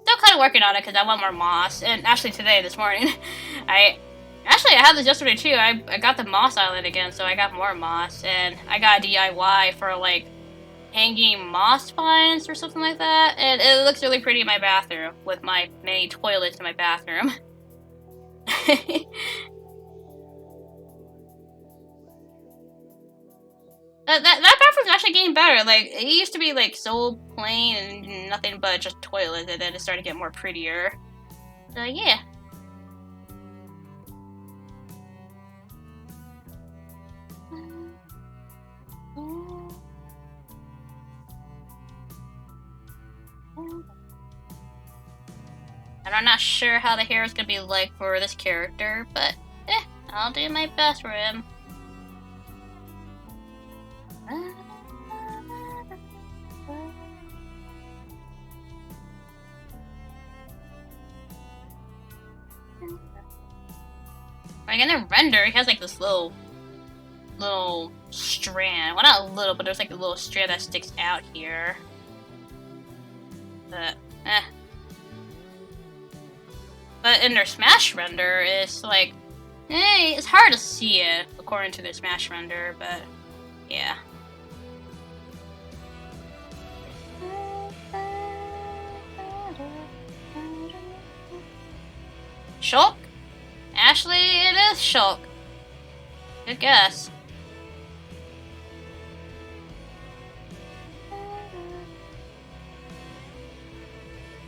Still kind of working on it because I want more moss. And actually today, this morning, I had this yesterday too. I got the Moss Island again, so I got more moss. And I got a DIY for like hanging moss vines or something like that. And it looks really pretty in my bathroom with my many toilets in my bathroom. That bathroom's actually getting better. Like, it used to be, like, so plain and nothing but just toilets, and then it started to get more prettier. So, yeah. And I'm not sure how the hair is gonna be like for this character, but, I'll do my best for him. Like in the render, he has like this little strand. Well, not a little, but there's like a little strand that sticks out here. But, But in their Smash render, it's like, it's hard to see it according to their Smash render, but yeah. Shulk? Actually, it is Shulk. Good guess.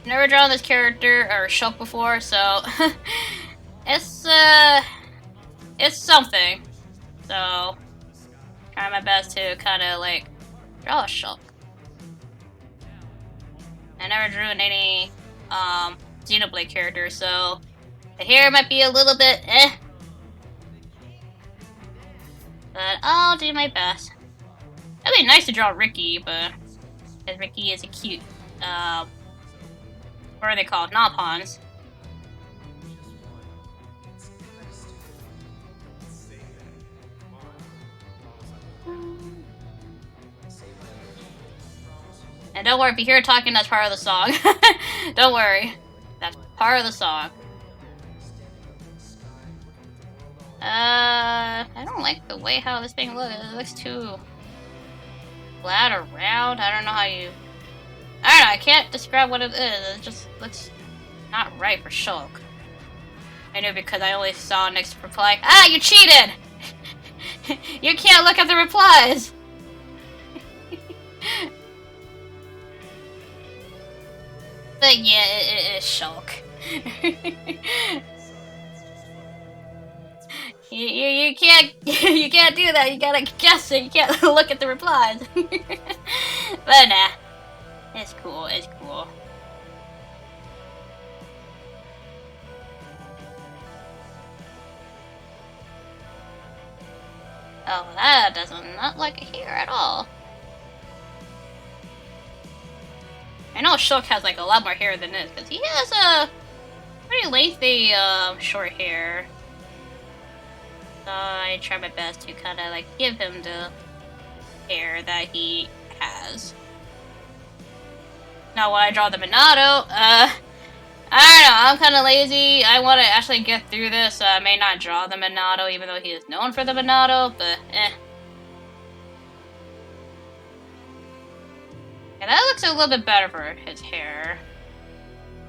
Never drawn this character or Shulk before, so it's something. So try my best to kind of like draw a Shulk. I never drew any Xenoblade characters, so the hair might be a little bit but I'll do my best. It'd be nice to draw Ricky, but because Ricky is a cute what are they called? Nopons. And don't worry, if you hear talking, that's part of the song. Don't worry. That's part of the song. I don't like the way how this thing looks. It looks too flat or round. I don't know how you... I don't know, I can't describe what it is. It just looks not right for Shulk. I knew because I only saw next reply. Ah, you cheated! You can't look at the replies! But yeah, it is Shulk. You can't you can't do that. You gotta guess it. You can't look at the replies. But nah, it's cool. It's cool. Oh, that does not like it here at all. I know Shulk has like a lot more hair than this, because he has a pretty lengthy short hair. So I try my best to kind of like give him the hair that he has. Now when I draw the Monado, I don't know, I'm kind of lazy. I want to actually get through this, so I may not draw the Monado, even though he is known for the Monado, but Yeah, that looks a little bit better for his hair.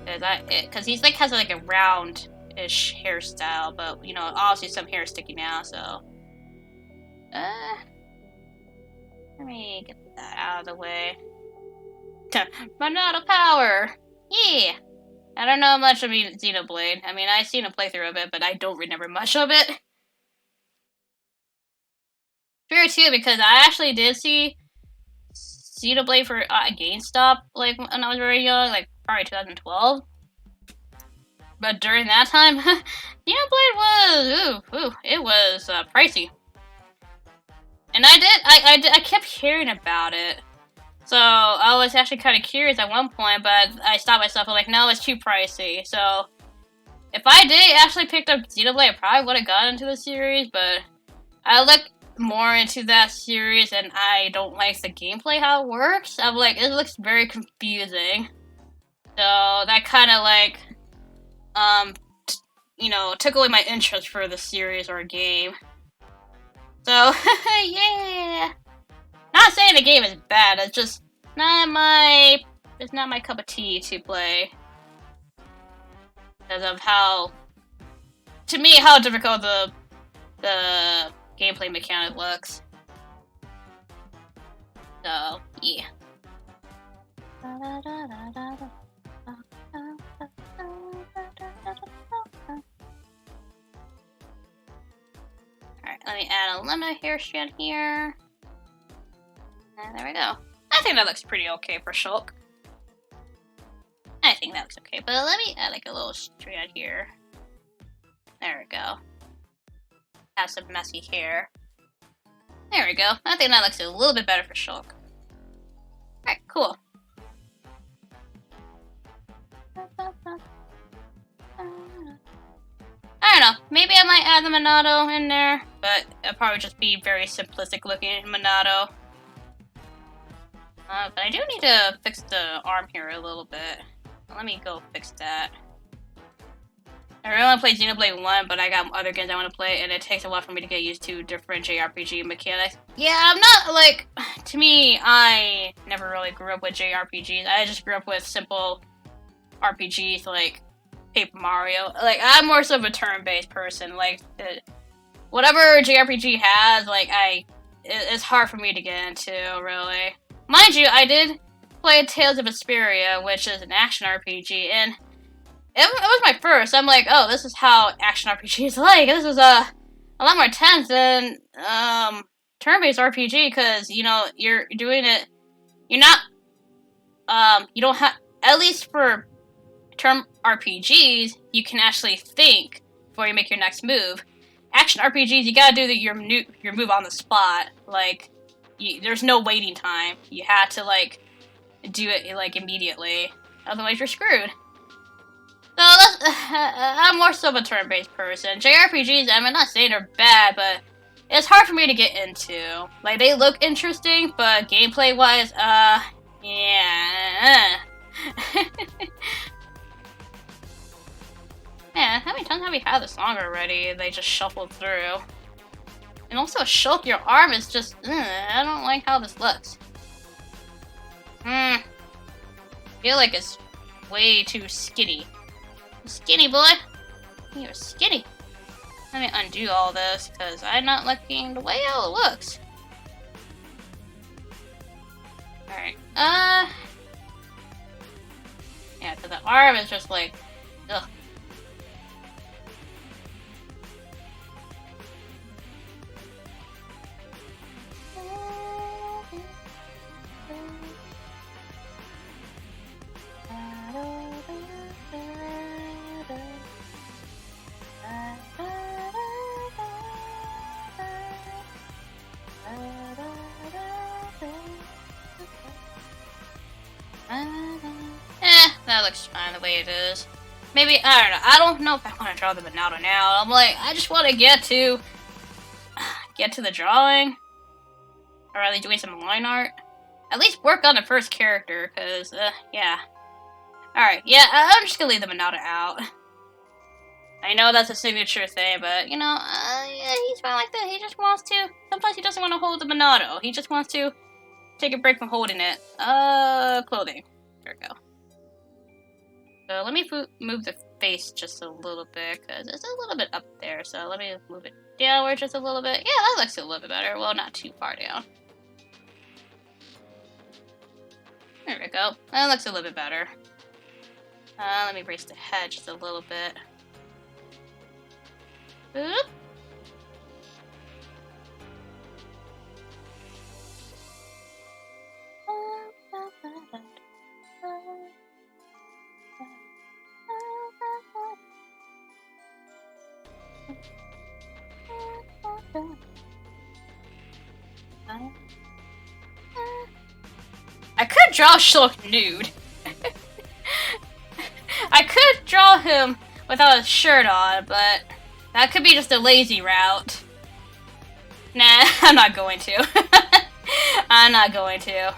Because he's like has like a round-ish hairstyle, but you know, obviously some hair is sticking out, so. Let me get that out of the way. Monado power! Yeah! I don't know much of Xenoblade. I mean, I've seen a playthrough of it, but I don't remember much of it. Fair too, because I actually did see Xenoblade for GameStop, like, when I was very young, like, probably 2012. But during that time, Xenoblade was, it was pricey. And I kept hearing about it. So I was actually kind of curious at one point, but I stopped myself. I'm like, no, it's too pricey. So if I did actually pick up Xenoblade, I probably would have gotten into the series, but I looked more into that series and I don't like the gameplay, how it works. I'm like, it looks very confusing. So that kind of like, you know, took away my interest for the series or game. So, yeah. Not saying the game is bad, it's just not my cup of tea to play. Because of how, to me, how difficult the gameplay mechanic looks. So, yeah. Alright, let me add a lemon hair strand here. And there we go. I think that looks pretty okay for Shulk. I think that looks okay, but let me add like a little strand here. There we go. Have some messy hair. There we go. I think that looks a little bit better for Shulk. Alright, cool. I don't know. Maybe I might add the Monado in there, but it'll probably just be very simplistic looking Monado. But I do need to fix the arm here a little bit. Let me go fix that. I really want to play Xenoblade 1, but I got other games I want to play, and it takes a while for me to get used to different JRPG mechanics. Yeah, I'm not, like, to me, I never really grew up with JRPGs. I just grew up with simple RPGs, like Paper Mario. Like, I'm more so of a turn-based person. Like, whatever JRPG has, like, it's hard for me to get into, really. Mind you, I did play Tales of Vesperia, which is an action RPG, and it was my first. I'm like, oh, this is how action RPG is like. This is a lot more tense than turn-based RPG, because, you know, you're doing it, you're not, you don't have, at least for turn RPGs, you can actually think before you make your next move. Action RPGs, you gotta do your move on the spot. Like, there's no waiting time. You have to, like, do it, like, immediately. Otherwise, you're screwed. So, I'm more so of a turn-based person. JRPGs, I'm not saying they're bad, but it's hard for me to get into. Like, they look interesting, but gameplay-wise, yeah. Man, how many times have we had this song already? They just shuffled through. And also, Shulk, your arm is just, I don't like how this looks. I feel like it's way too skinny. Skinny, boy. You're skinny. Let me undo all this, because I'm not liking the way how it looks. Alright, yeah, because the arm is just like, ugh. That looks fine the way it is. Maybe, I don't know if I want to draw the Monado now. I'm like, I just want to get to the drawing. Or are they doing some line art? At least work on the first character, because, yeah. Alright, yeah, I'm just gonna leave the Monado out. I know that's a signature thing, but, you know, yeah, he's fine like that. He just wants to, sometimes he doesn't want to hold the Monado. He just wants to take a break from holding it. Clothing. There we go. So let me move the face just a little bit, because it's a little bit up there, so let me move it downward just a little bit. Yeah, that looks a little bit better. Well, not too far down. There we go. That looks a little bit better. Let me raise the head just a little bit. Oop. I could draw Shulk nude. I could draw him without a shirt on, but that could be just a lazy route. Nah, I'm not going to. I'm not going to.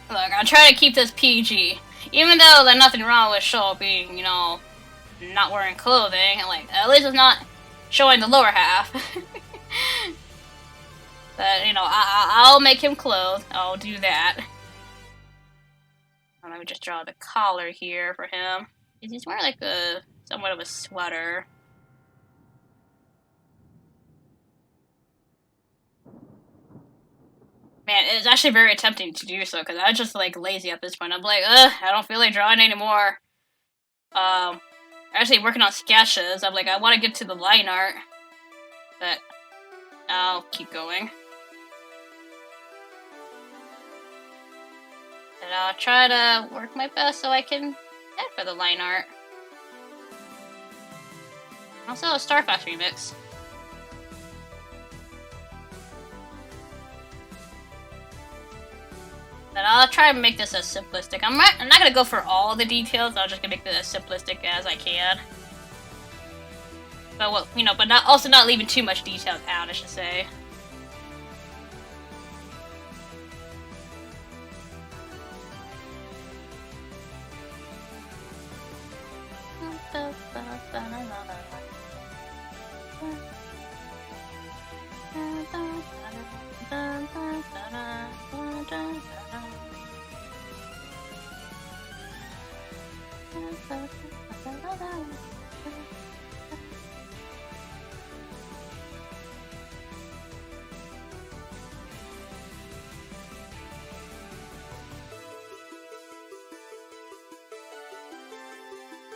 Look, I'm trying to keep this PG. Even though there's nothing wrong with Shulk being, you know, not wearing clothing. Like, at least it's not showing the lower half. But, you know, I'll make him clothed. I'll do that. Let me just draw the collar here for him. He's wearing like a somewhat of a sweater. Man, it's actually very tempting to do so, because I was just like lazy at this point. I'm like, ugh, I don't feel like drawing anymore. Actually working on sketches. I'm like, I want to get to the line art. But I'll keep going. And I'll try to work my best so I can head for the line art. Also a Star Fox remix. But I'll try and make this as simplistic. I'm not gonna go for all the details. I'm just gonna make this as simplistic as I can. But well, you know, but also not leaving too much detail out, I should say.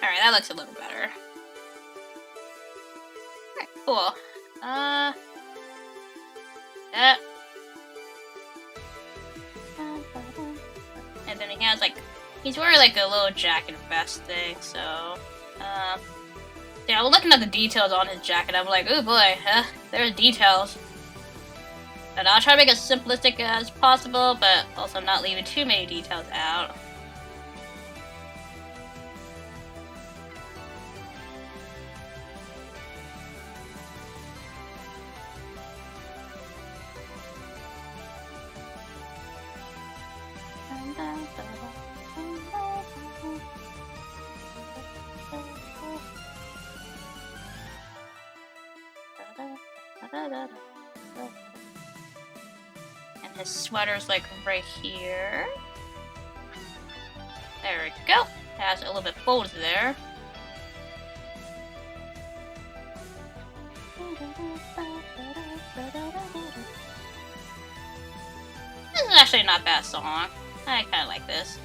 Alright, that looks a little better. Alright, cool. Yeah. And then he has like, he's wearing like a little jacket vest thing, so, yeah, I'm looking at the details on his jacket, I'm like, oh boy, there's details. And I'll try to make it as simplistic as possible, but also not leaving too many details out. And his sweater's like right here. There we go. It has a little bit folds there. This is actually not a bad song. I kinda like this.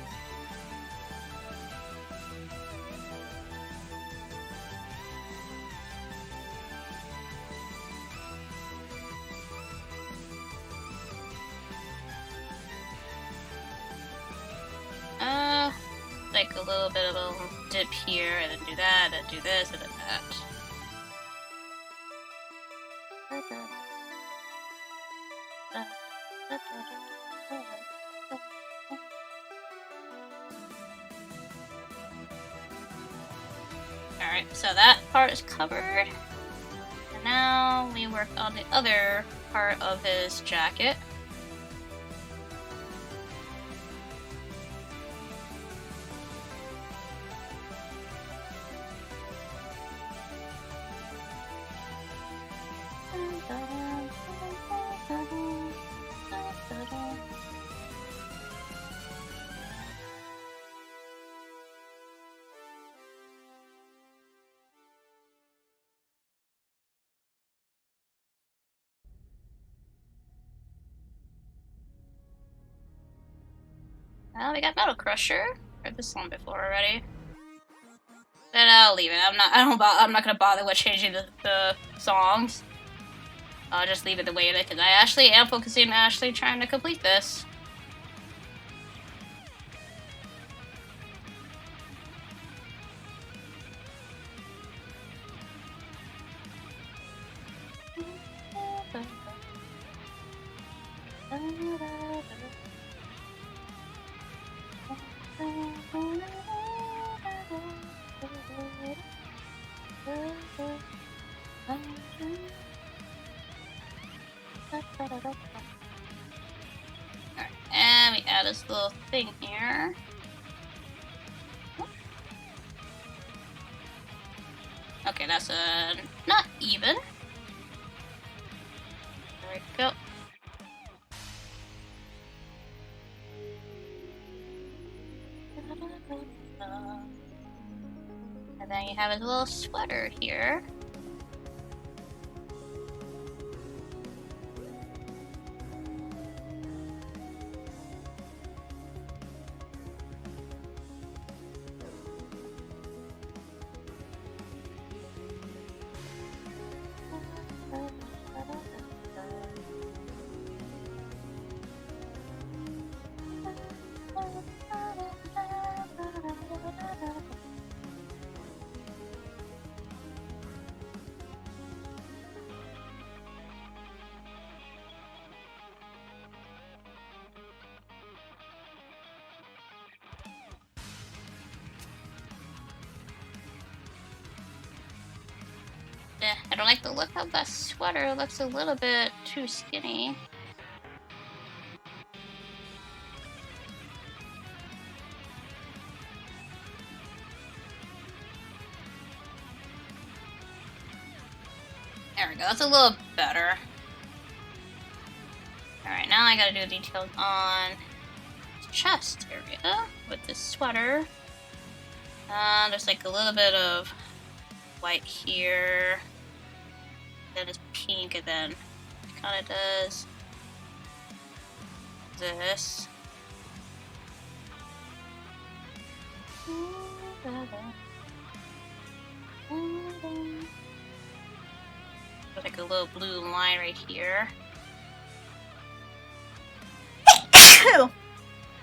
Like a little bit of a dip here, and then do that, and do this, and then that. Alright, so that part is covered. And now we work on the other part of his jacket. Well, we got Metal Crusher. Heard this song before already. But I'll leave it. I'm not gonna bother with changing the songs. I'll just leave it the way it is because I actually am focusing on actually trying to complete this. Alright, and we add this little thing here. Okay, that's not even. There we go. And then you have his little sweater here. I don't like the look of that sweater. It looks a little bit too skinny. There we go. That's a little better. Alright, now I gotta do details on his chest area with this sweater. There's like a little bit of white here. Then it's pink, and then it kind of does this. There's like a little blue line right here. Oh,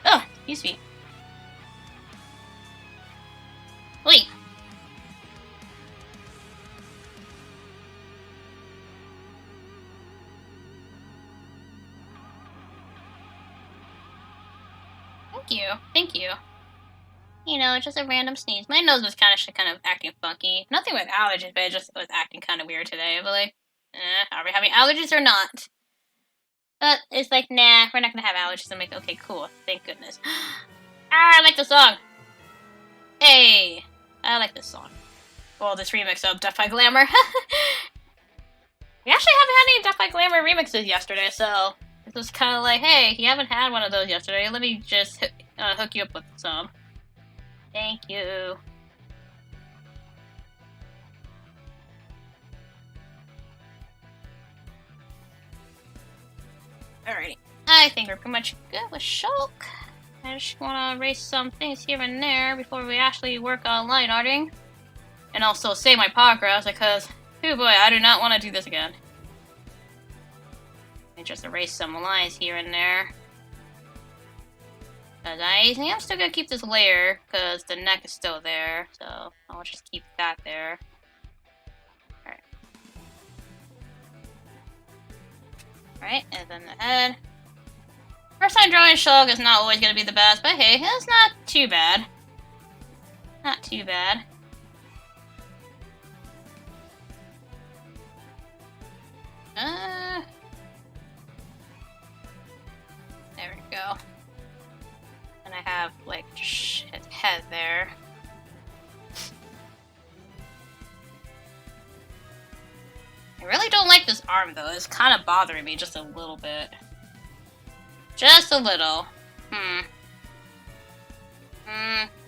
excuse me. Wait. Thank you. You know, just a random sneeze. My nose was kind of acting funky. Nothing with allergies, but it just was acting kind of weird today. But like, are we having allergies or not? But it's like, nah, we're not gonna have allergies. I'm like, okay, cool. Thank goodness. I like the song. Hey, I like this song. Well, this remix of Death by Glamour. We actually haven't had any Death by Glamour remixes yesterday, so it was kind of like, hey, you haven't had one of those yesterday. Let me just hook you up with some. Thank you. Alrighty. I think we're pretty much good with Shulk. I just want to erase some things here and there before we actually work on line arting. And also save my progress because, oh boy, I do not want to do this again. I just erase some lines here and there. Because I think I'm still going to keep this layer because the neck is still there. So I'll just keep that there. Alright. Alright, and then the head. First time drawing Shulk is not always gonna be the best, but hey, it's not too bad. Not too bad. There we go. And I have, like, his head there. I really don't like this arm, though. It's kind of bothering me just a little bit. Just a little.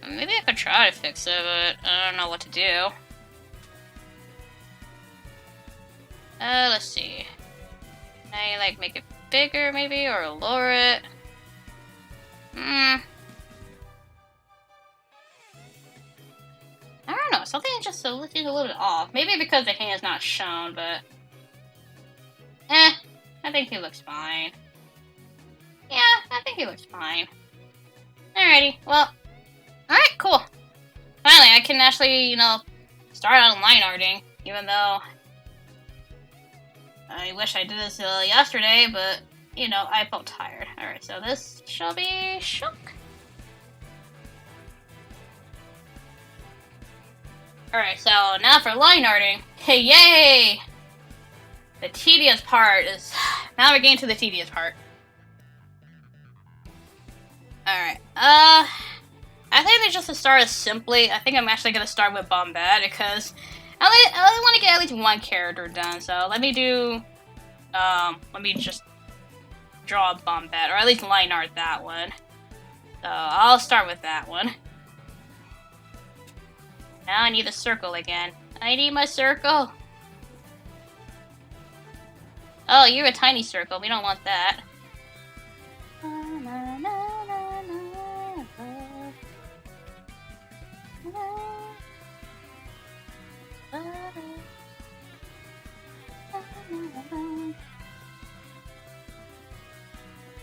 Maybe I could try to fix it, but I don't know what to do. Let's see. Can I, like, make it bigger, maybe? Or lower it? I don't know. Something just looking a little bit off. Maybe because the hand's not shown, but... I think he looks fine. Yeah, I think he looks fine. Alrighty, well... Alright, cool. Finally, I can actually, you know, start on line arting, even though... I wish I did this yesterday, but, you know, I felt tired. Alright, so this shall be Shulk. Alright, so now for line arting. Hey, yay! The tedious part is... Now we're getting to the tedious part. Alright, I think that just to start simply, I think I'm actually going to start with Bombette, because I only want to get at least one character done, so let me do, let me just draw Bombette, or at least line art that one. So I'll start with that one. Now I need the circle again. I need my circle! Oh, you're a tiny circle, we don't want that.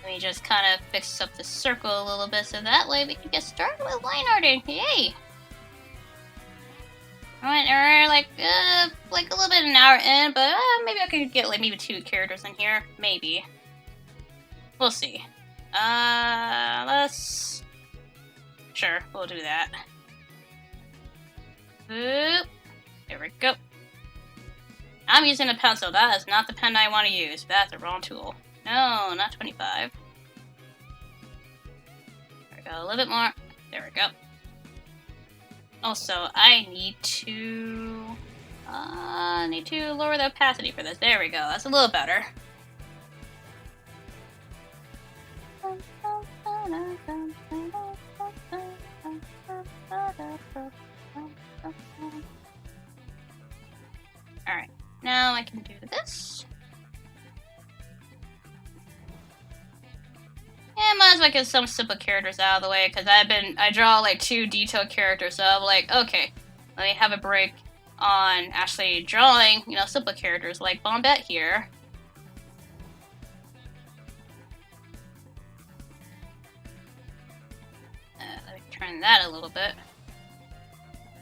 Let me just kind of fix up the circle a little bit so that way we can get started with line arting. Yay! We're like a little bit an hour in, but maybe I can get like maybe 2 characters in here. Maybe. We'll see. Let's... Sure, we'll do that. Boop. There we go. I'm using a pencil. That is not the pen I want to use. That's the wrong tool. No, not 25. There we go. A little bit more. There we go. Also, I need to lower the opacity for this. There we go. That's a little better. Alright, now I can do this. And might as well get some simple characters out of the way, because I draw like 2 detailed characters, so I'm like, okay, let me have a break on actually drawing, you know, simple characters like Bombette here. Let me turn that a little bit.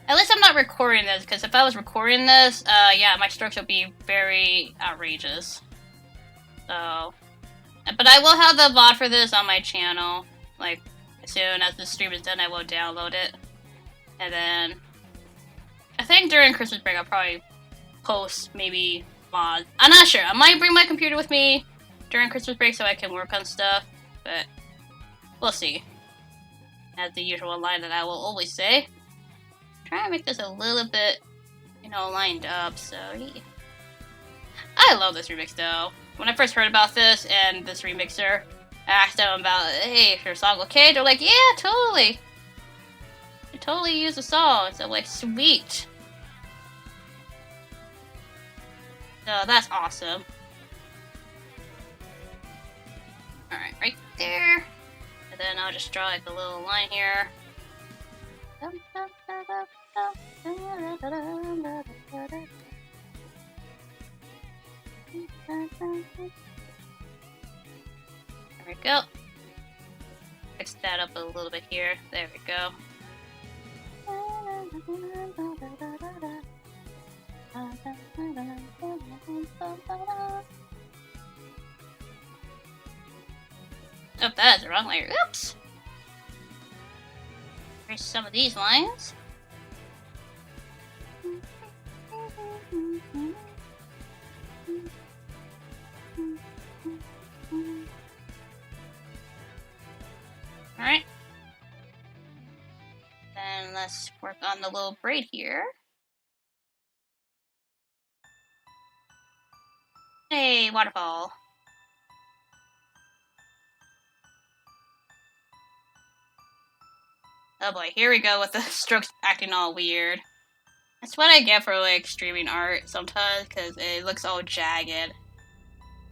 At least I'm not recording this, because if I was recording this, yeah, my strokes would be very outrageous. So... But I will have the VOD for this on my channel. Like, as soon as the stream is done, I will download it. And then... I think during Christmas break, I'll probably post, maybe, mods. I'm not sure. I might bring my computer with me during Christmas break so I can work on stuff. But, we'll see. That's the usual line that I will always say. Try to make this a little bit, you know, lined up, so... Yeah. I love this remix, though. When I first heard about this and this remixer, I asked them about, hey, is your song okay? They're like, yeah, totally. I totally use the song. So I'm like, sweet. So that's awesome. Alright, right there. And then I'll just draw like a little line here. There we go. Fix that up a little bit here. There we go. Oh, that is the wrong layer. Oops. Here's some of these lines. Alright. Then let's work on the little braid here. Hey, waterfall. Oh boy, here we go with the strokes acting all weird. That's what I get for like streaming art sometimes, because it looks all jagged.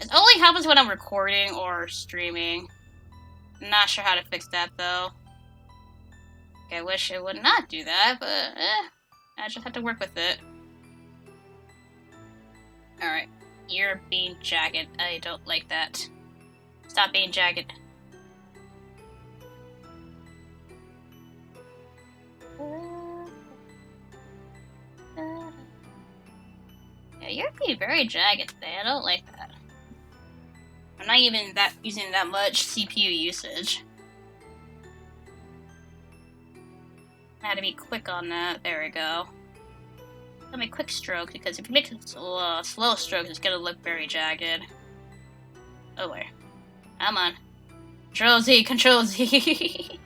It only happens when I'm recording or streaming. Not sure how to fix that though. I wish it would not do that, but I just have to work with it. Alright, you're being jagged. I don't like that. Stop being jagged. Yeah, you're being very jagged today. I don't like that. I'm not even using that much CPU usage. I had to be quick on that. There we go. Let me quick stroke, because if you make it slow strokes, it's gonna look very jagged. Oh wait. Come on. Control Z, Control Z.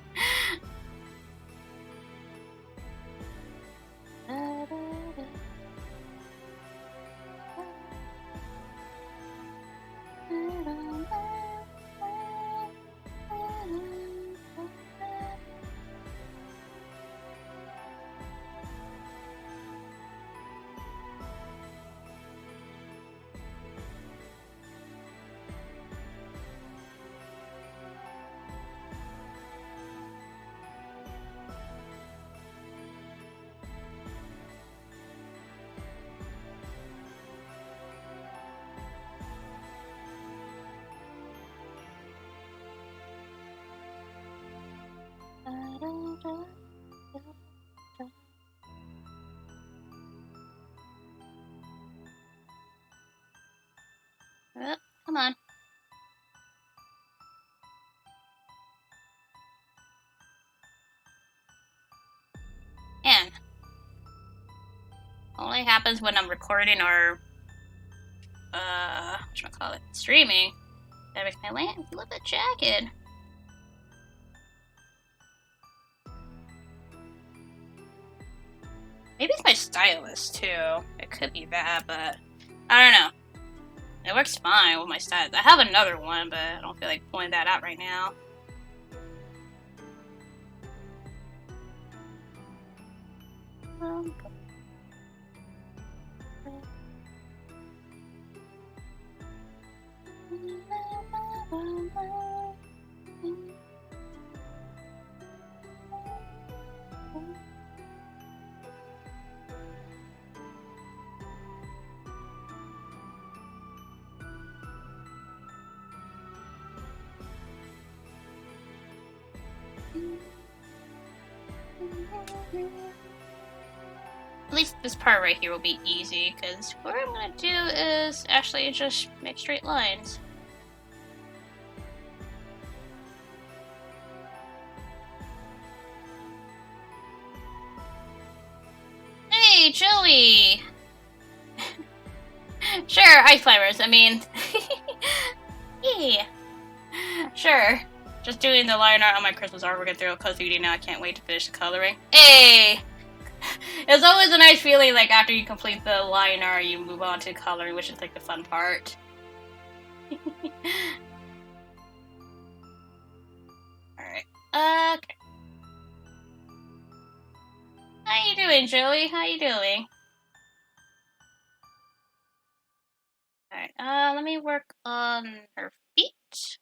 Oh, come on. And only happens when I'm recording or whatchamacallit, streaming. That makes my lens a little bit jagged. Maybe it's my stylus too. It could be that, but I don't know. It works fine with my stylus. I have another one, but I don't feel like pulling that out right now. At least this part right here will be easy, because what I'm gonna do is actually just make straight lines. Hey, Joey! Sure, ice climbers, I mean... yeah. Sure. Just doing the line art on my Christmas artwork and through a cozy now. I can't wait to finish the coloring. Hey! It's always a nice feeling, like, after you complete the line art, you move on to coloring, which is, like, the fun part. Alright. Okay. How you doing, Joey? How you doing? Alright, let me work on her feet.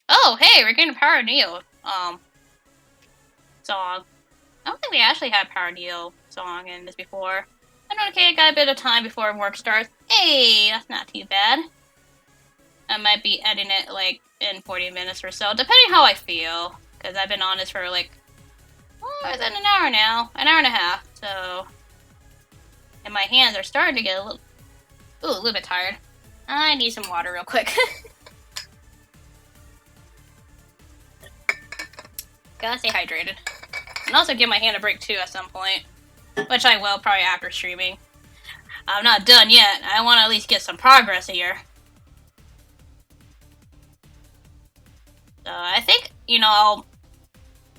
Oh, hey, we're getting a Power Neo, song. I don't think we actually had Power Neo song in this before. I know, okay, I got a bit of time before work starts. Hey, that's not too bad. I might be editing it, like, in 40 minutes or so, depending how I feel. Because I've been on this for, like, more than an hour now. An hour and a half, so... And my hands are starting to get a little bit tired. I need some water real quick. Gotta stay hydrated. And also give my hand a break too at some point. Which I will, probably after streaming. I'm not done yet. I want to at least get some progress here. So I think, you know,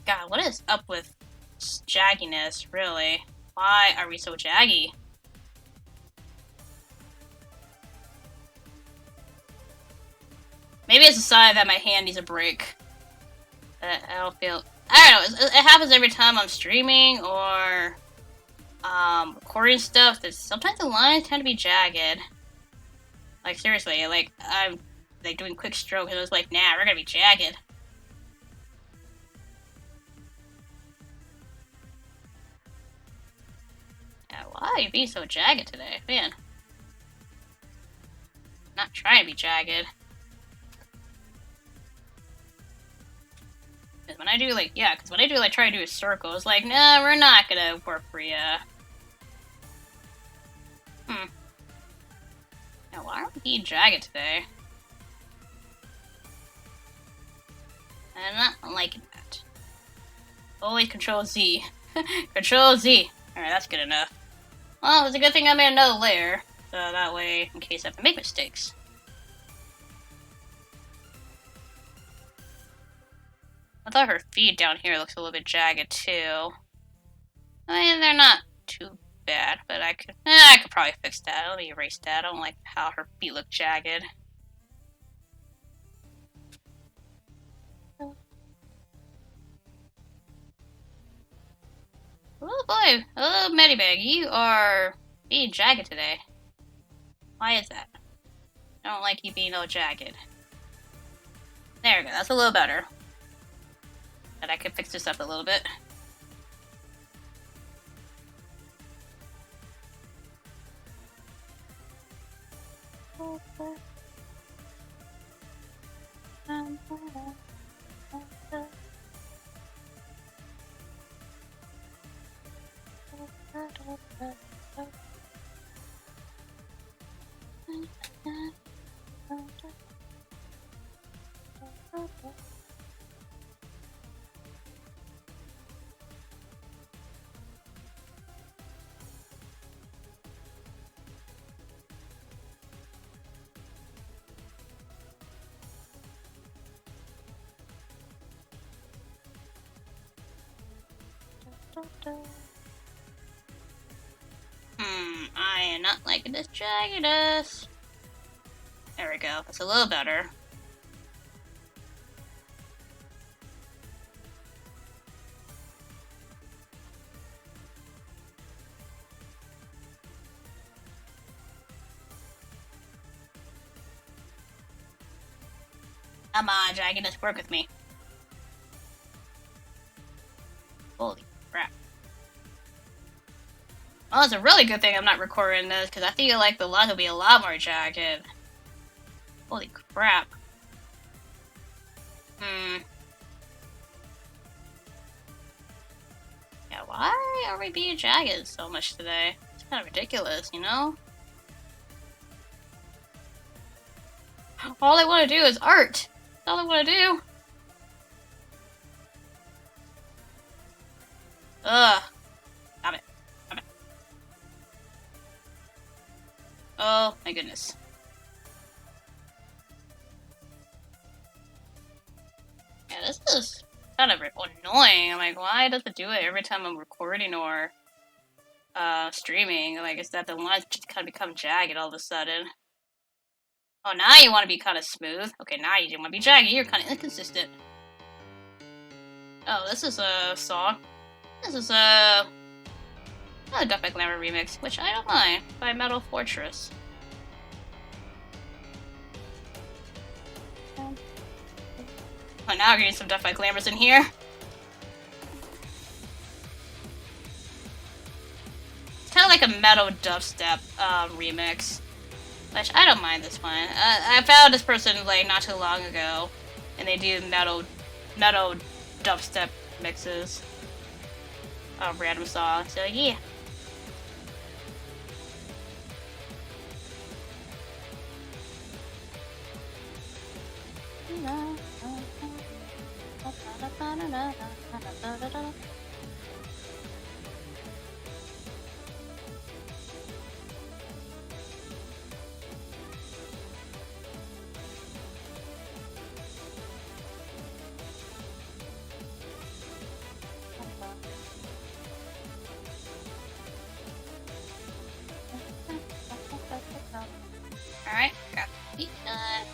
God, what is up with jagginess, really? Why are we so jaggy? Maybe it's a sign that my hand needs a break. I don't feel... I don't know, it happens every time I'm streaming or recording stuff. That sometimes the lines tend to be jagged. Like, seriously, like, I'm like doing quick strokes and it was like, nah, we're gonna be jagged. Yeah, why are you being so jagged today? Man. Not trying to be jagged. Because when I do, like, yeah, because when I do, like, try to do a circle, it's like, nah, we're not gonna work for ya. Now, why are we being jagged today? I'm not liking that. Always Control Z. Control Z. Alright, that's good enough. Well, it's a good thing I made another layer. So that way, in case I have to make mistakes. I thought her feet down here looks a little bit jagged too. I mean, they're not too bad, but I could probably fix that. Let me erase that. I don't like how her feet look jagged. Oh boy, oh Medibag, you are being jagged today. Why is that? I don't like you being all jagged. There we go, that's a little better. But I could fix this up a little bit. I am not liking this jaggedness. There we go, that's a little better. Come on, jaggedness, work with me. Holy crap. Well, it's a really good thing I'm not recording this, because I feel like the lines will be a lot more jagged. Holy crap. Yeah, why are we being jagged so much today? It's kind of ridiculous, you know? All I want to do is art. That's all I want to do. Ugh. Stop it. Stop it. Oh, my goodness. Yeah, this is kind of annoying. I'm like, why does it do it every time I'm recording or streaming? Like, is that the lines just kind of become jagged all of a sudden? Oh, now you want to be kind of smooth. Okay, now you want to be jagged. You're kind of inconsistent. Oh, this is a song. This is a Duck by Glamour remix, which I don't mind, by Metal Fortress. Oh, now we're getting some Duck by Glamours in here. It's kind of like a metal dubstep remix. Which, I don't mind this one. I found this person, like, not too long ago. And they do metal dubstep mixes of random songs. So, yeah. Alright, grab the beat gun.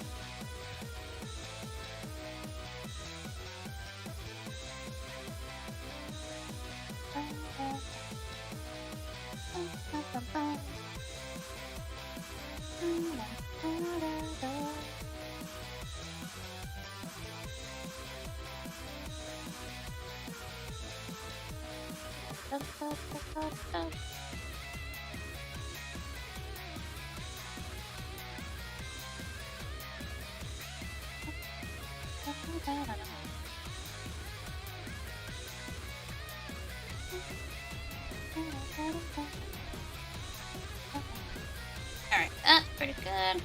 Alright, that's pretty good.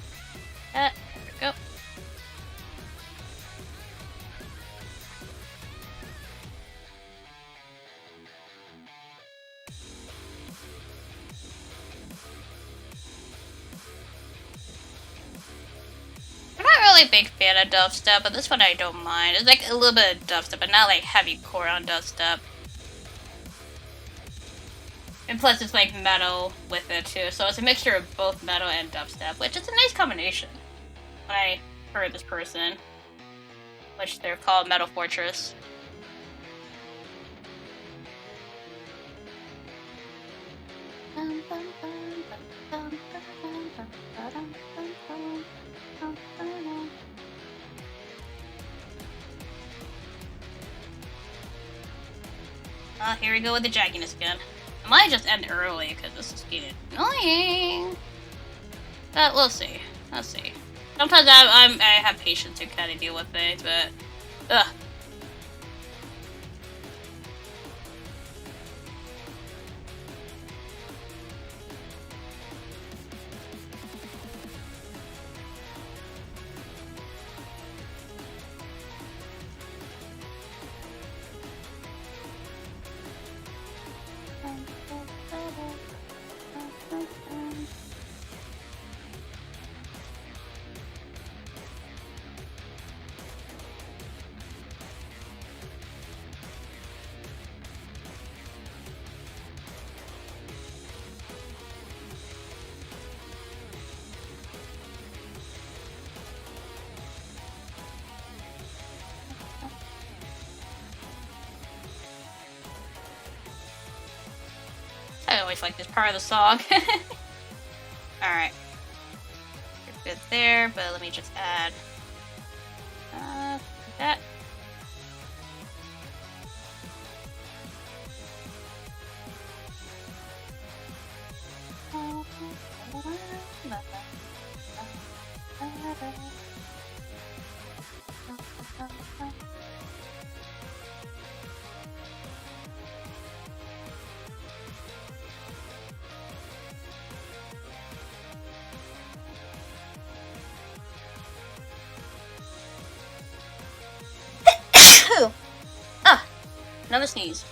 There we go. I'm not really a big fan of dubstep, but this one I don't mind. It's like a little bit of dubstep, but not like heavy core on dubstep. And plus it's like metal with it too, so it's a mixture of both metal and dubstep, which is a nice combination. When I heard this person, which they're called Metal Fortress. Here we go with the jagginess again. I might just end early because this is getting annoying. But we'll see. Let's see. Sometimes I have patience to kind of deal with things, but ugh. I always like this part of the song. Alright. You're good there, but let me just add that. Ah, another sneeze.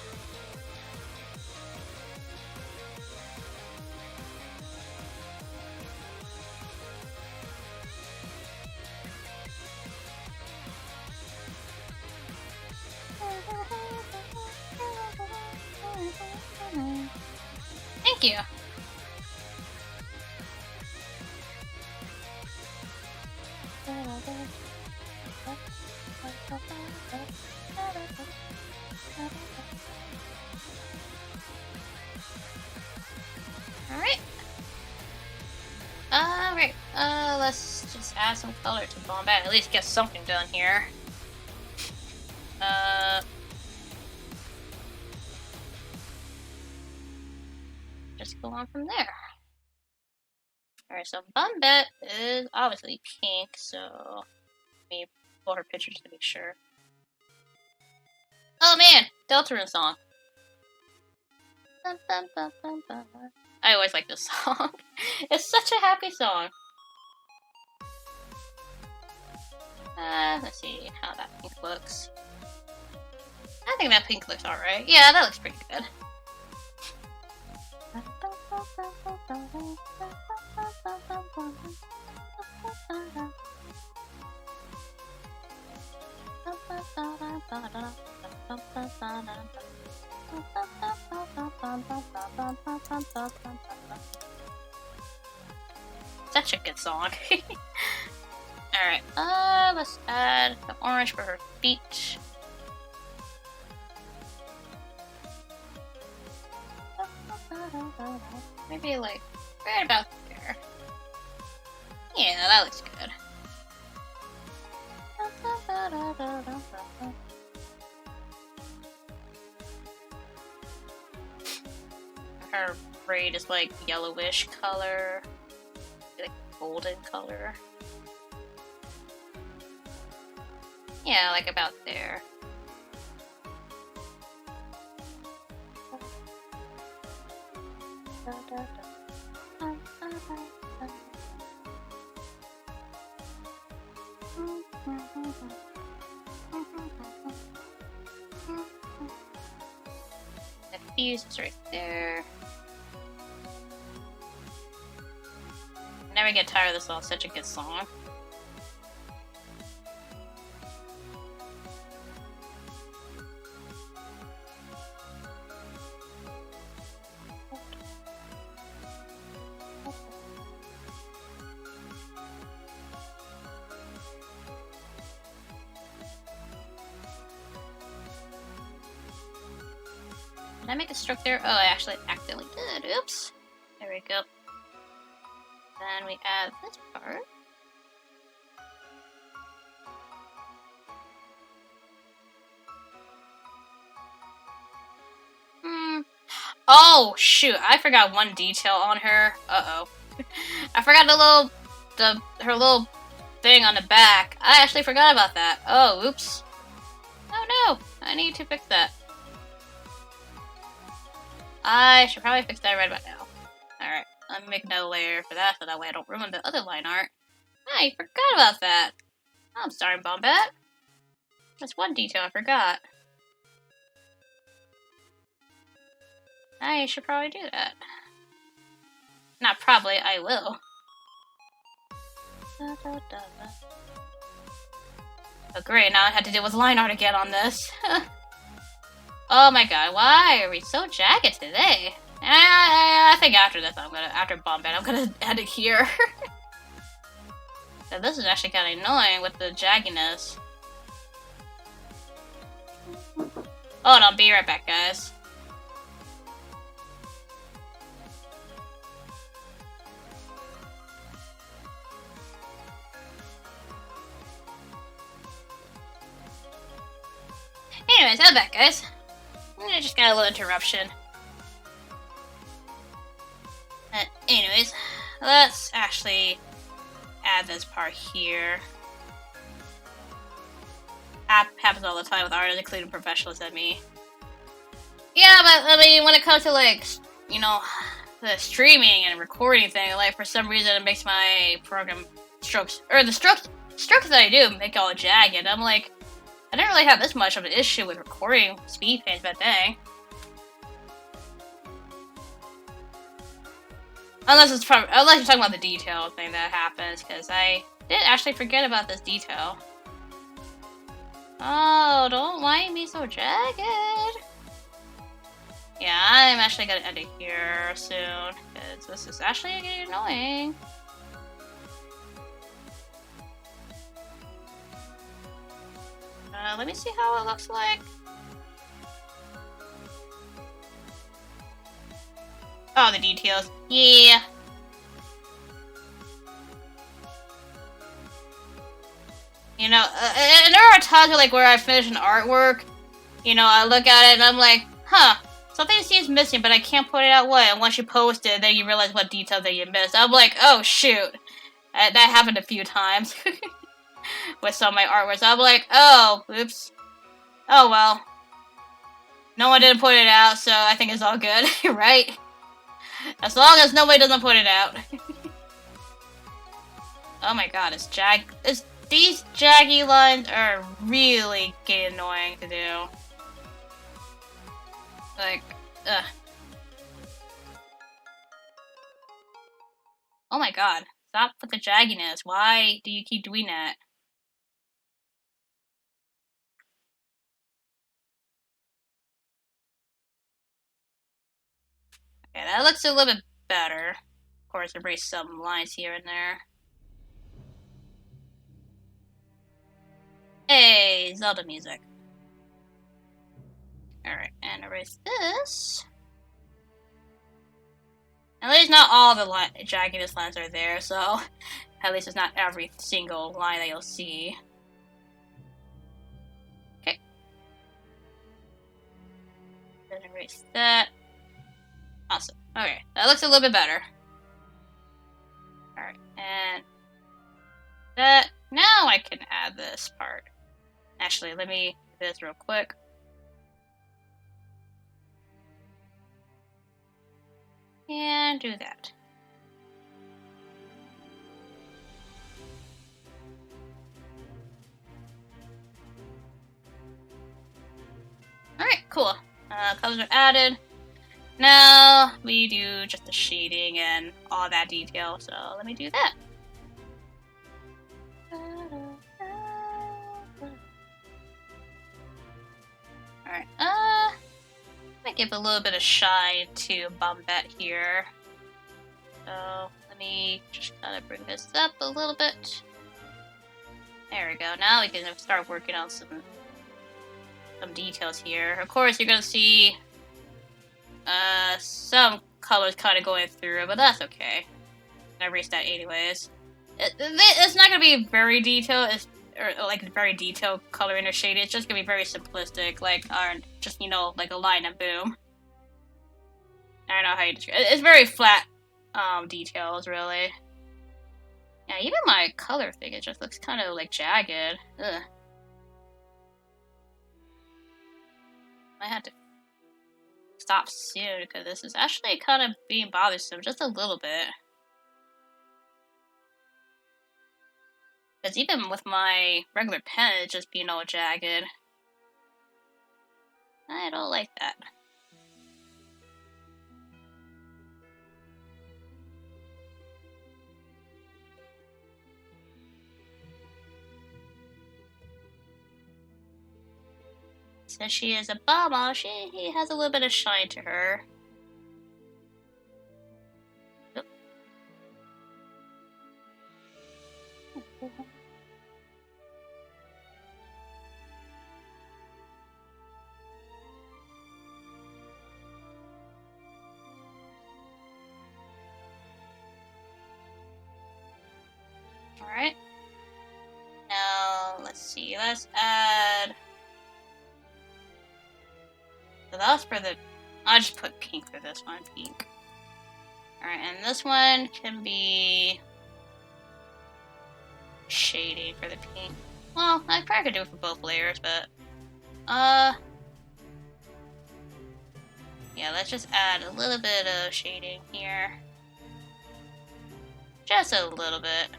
Thank you. Alright. Alright. Let's just add some color to Bombette. At least get something done here. Just go on from there. Alright, so Bombette is obviously pink, so let me pull her pictures to make sure. Oh man! Deltarune song. I always like this song. It's such a happy song. Let's see how that pink looks. I think that pink looks alright. Yeah, that looks pretty good. Such a good song. Alright, let's add the orange for her feet. Maybe like right about there. Yeah, that looks good. Her braid is like yellowish color, like golden color. Yeah, like about there. The fuse is right there. I never get tired of this song, it's such a good song. Did I make a stroke there? Oh, I actually accidentally did. Oops. There we go. Then we add this part. Oh, shoot. I forgot one detail on her. Uh-oh. I forgot her little thing on the back. I actually forgot about that. Oh, oops. Oh, no. I need to fix that. I should probably fix that right about now. Alright, let me make another layer for that so that way I don't ruin the other line art. I forgot about that. I'm sorry, Bombette. That's one detail I forgot. I should probably do that. Not probably, I will. Oh great, now I had to deal with line art again on this. Oh my god, why are we so jagged today? I think after this, after Bombette, I'm gonna end it here. So this is actually kind of annoying with the jagginess. Oh, and I'll be right back, guys. Anyways, I'm back, guys. I just got a little interruption. Anyways, let's actually add this part here. Happens all the time with artists, including professionals like me. Yeah, but I mean, when it comes to like, you know, the streaming and recording thing, like for some reason it makes my program strokes, or the strokes that I do make all jagged. I'm like, I didn't really have this much of an issue with recording speed paints, but dang. Unless you're talking about the detail thing that happens, because I did actually forget about this detail. Oh, don't mind me so jagged. Yeah, I'm actually gonna end it here soon, because this is actually getting annoying. Let me see how it looks like. Oh, the details. Yeah. You know, and there are times like where I finish an artwork, you know, I look at it and I'm like, huh, something seems missing, but I can't point it out what. And once you post it, then you realize what details that you missed. I'm like, oh shoot. That happened a few times with some of my artworks. I'm like, oh, oops. Oh well. No one didn't point it out, so I think it's all good, right? As long as nobody doesn't point it out. Oh my god, it's these jaggy lines are really getting annoying to do. Like, ugh. Oh my god. Stop with the jagginess. Why do you keep doing that? Okay, that looks a little bit better. Of course, erase some lines here and there. Hey, Zelda music. Alright, and erase this. At least not all the jagginess lines are there, so at least it's not every single line that you'll see. Okay. Then erase that. Awesome. Okay, that looks a little bit better. Alright, and that. Now I can add this part. Actually, let me do this real quick. And do that. Alright, cool. Colors are added. Now we do just the shading and all that detail, so let me do that. Alright, let me give a little bit of shine to Bombette here. So let me just kind of bring this up a little bit. There we go. Now we can start working on some details here. Of course, you're gonna see some colors kind of going through, but that's okay. I erased that anyways. It's not gonna be very detailed, or like very detailed coloring or shading. It's just gonna be very simplistic, like just like a line and boom. I don't know how you describe it. It's very flat details, really. Yeah, even my color thing, it just looks kind of like jagged. Ugh. I had to stop soon because this is actually kind of being bothersome just a little bit. Because even with my regular pen, it's just being all jagged. I don't like that. Since she is a Baba, he has a little bit of shine to her. Oop. Alright. Now, let's see. Let's add... So that's for the... I'll just put pink for this one. Pink. Alright, and this one can be... shading for the pink. Well, I probably could do it for both layers, but... Yeah, let's just add a little bit of shading here. Just a little bit.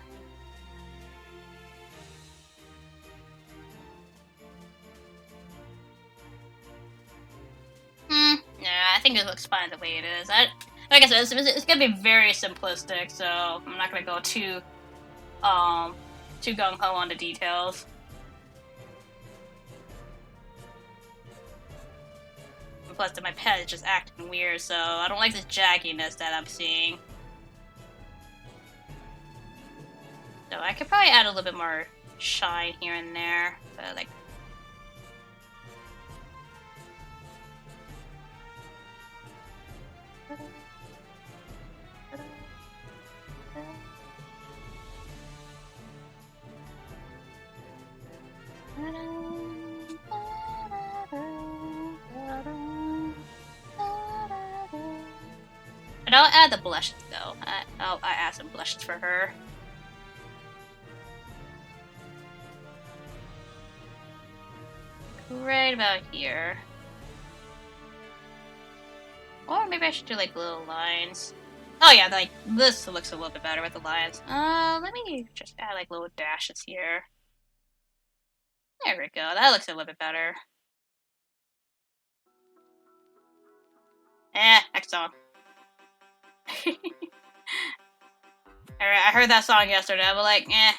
Yeah, I think it looks fine the way it is. Like I said, it's gonna be very simplistic, so I'm not gonna go too gung-ho on the details. Plus, my pen is just acting weird, so I don't like this jagginess that I'm seeing. So I could probably add a little bit more shine here and there, but like... But I'll add the blushes though. I'll add some blushes for her. Right about here. Or maybe I should do like little lines. Oh yeah, like this looks a little bit better with the lines. Let me just add like little dashes here. There we go. That looks a little bit better. Next song. I heard that song yesterday. I was like, eh.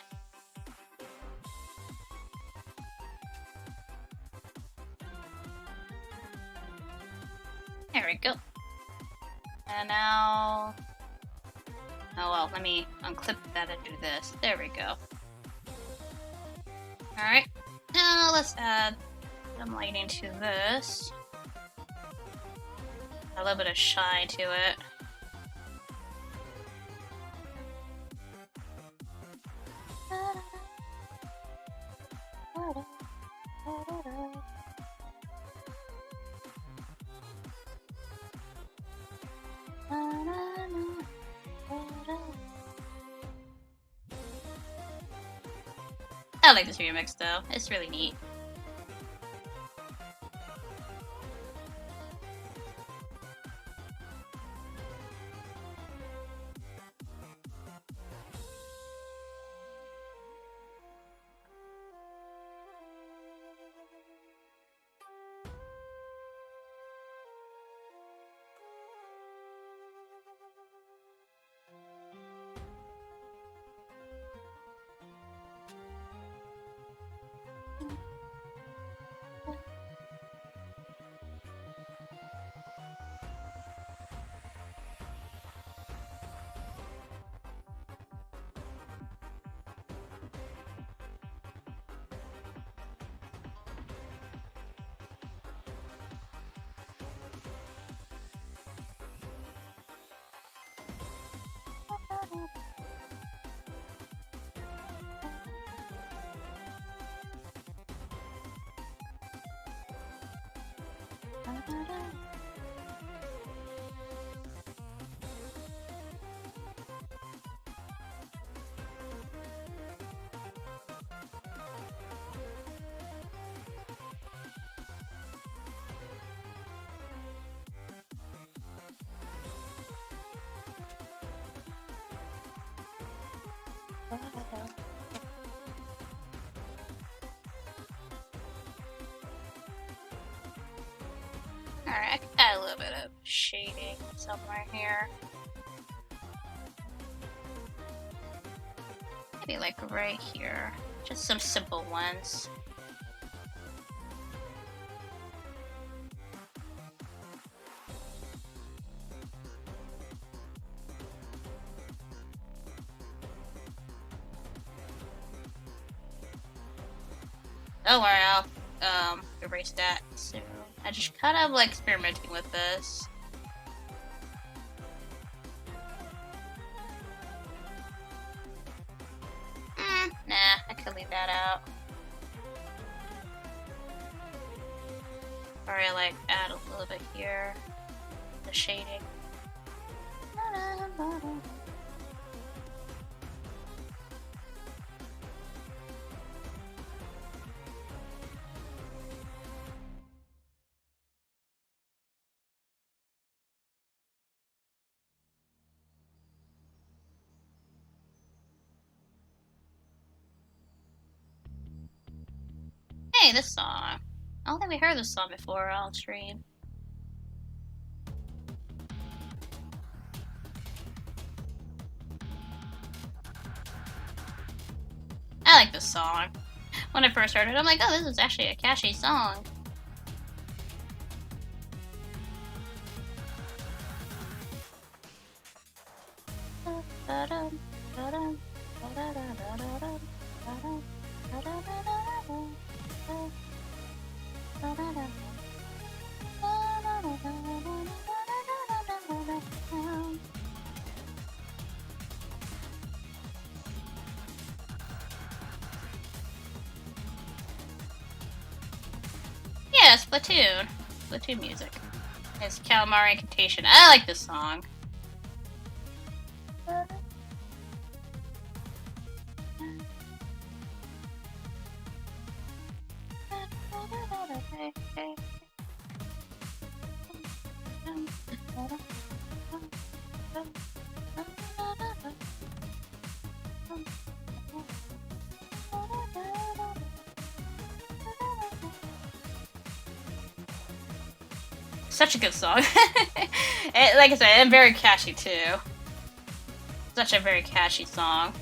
There we go. And now... Oh well, let me unclip that and do this. There we go. Alright. Now let's add some lighting to this. A little bit of shine to it. I like this remix though, it's really neat. Alright, I can add a little bit of shading somewhere here. Maybe like right here. Just some simple ones. Don't worry, I'll erase that soon. I just kind of like experimenting with this. Nah, I could leave that out. Or I like add a little bit here, the shading. Hey, this song. I don't think we heard this song before on stream. I like this song. When I first heard it, I'm like, oh, this is actually a catchy song. Yeah, Splatoon. Splatoon music. It's Calamari Incantation. I like this song. such a good song. Like I said, and very catchy too. Such a very catchy song.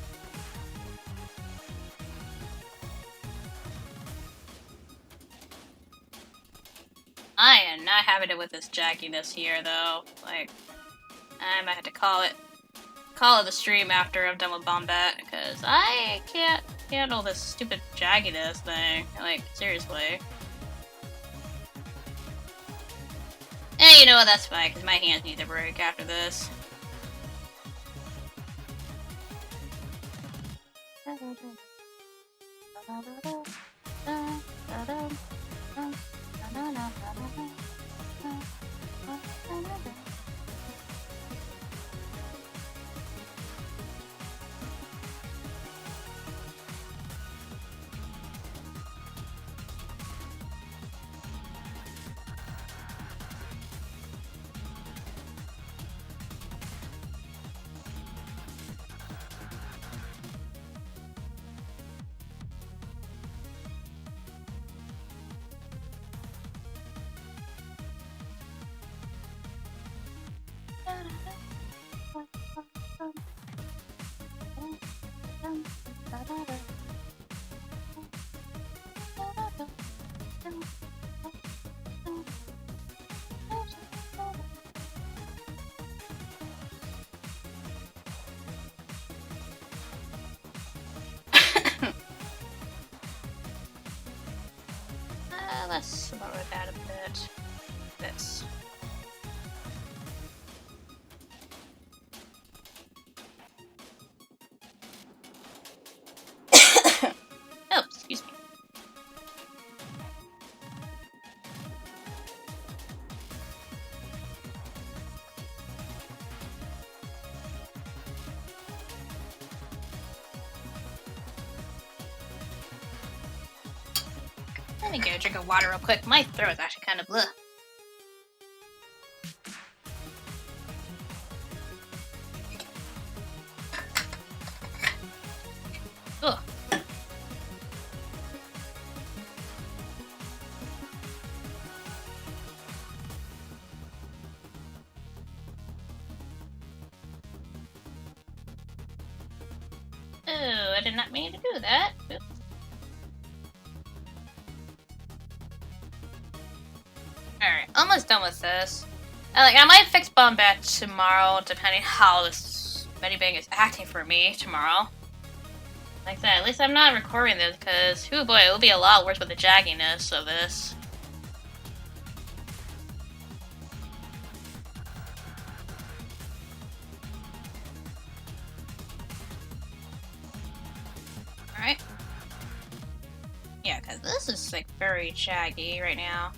I am not having it with this jagginess here, though. Like, I might have to call it the stream after I'm done with Bombette, because I can't handle this stupid jagginess thing. Like, seriously. And you know what, that's fine, because my hands need to break after this. Let's lower that a bit. This. Oh, excuse me. Let me go drink of water real quick. My throat is actually kind of bleh. Ugh. Oh, I did not mean to do that. Oops. Alright, almost done with this. I might fix Bombette tomorrow, depending how this Medibang is acting for me tomorrow. Like I said, at least I'm not recording this, because, oh boy, it will be a lot worse with the jagginess of this. Alright. Yeah, because this is, like, very jaggy right now.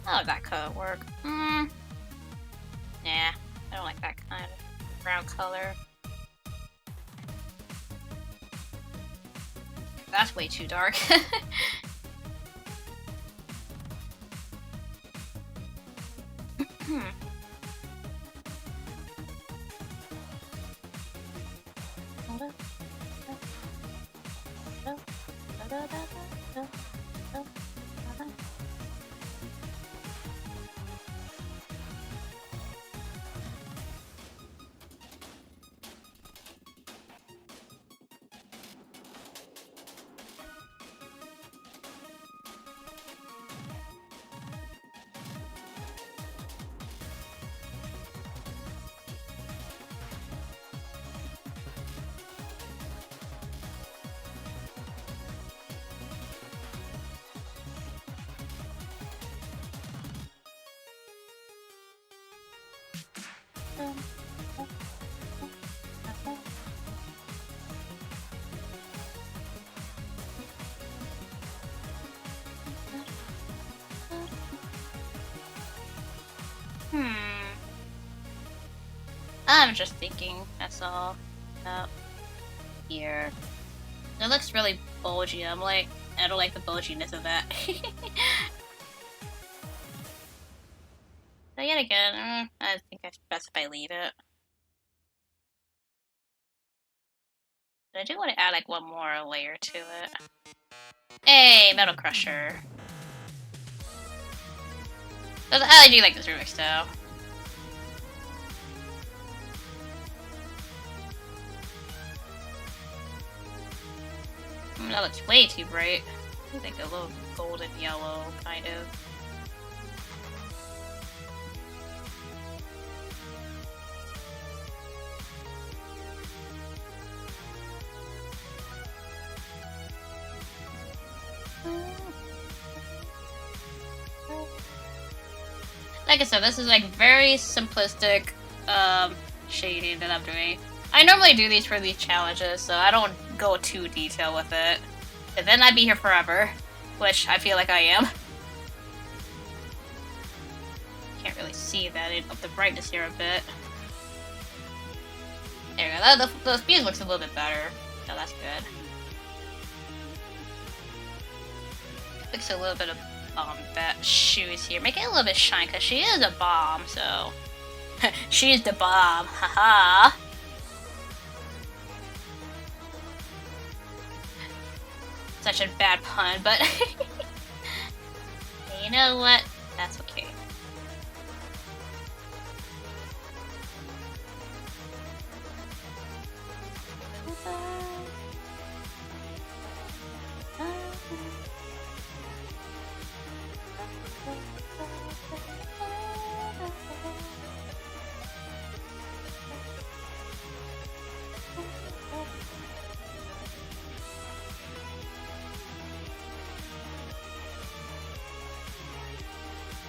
How would that color work? Nah, I don't like that kind of brown color. That's way too dark. I'm just thinking, that's all. Up here. It looks really bulgy. I'm like, I don't like the bulginess of that. But yet again, I think it's best if I leave it. But I do want to add like one more layer to it. Hey, Metal Crusher. But I do like this remix though. That looks way too bright. I think a little golden yellow, kind of. Like I said, this is like very simplistic shading that I'm doing. I normally do these for these challenges, so I don't go too detailed with it. And then I'd be here forever, which I feel like I am. Can't really see that. I'd up the brightness here a bit. There we go. The speed looks a little bit better. No, that's good. Fix a little bit of that shoes here. Make it a little bit shine, because she is a bomb, so... She's the bomb. Haha. Such a bad pun, but... you know what? That's okay.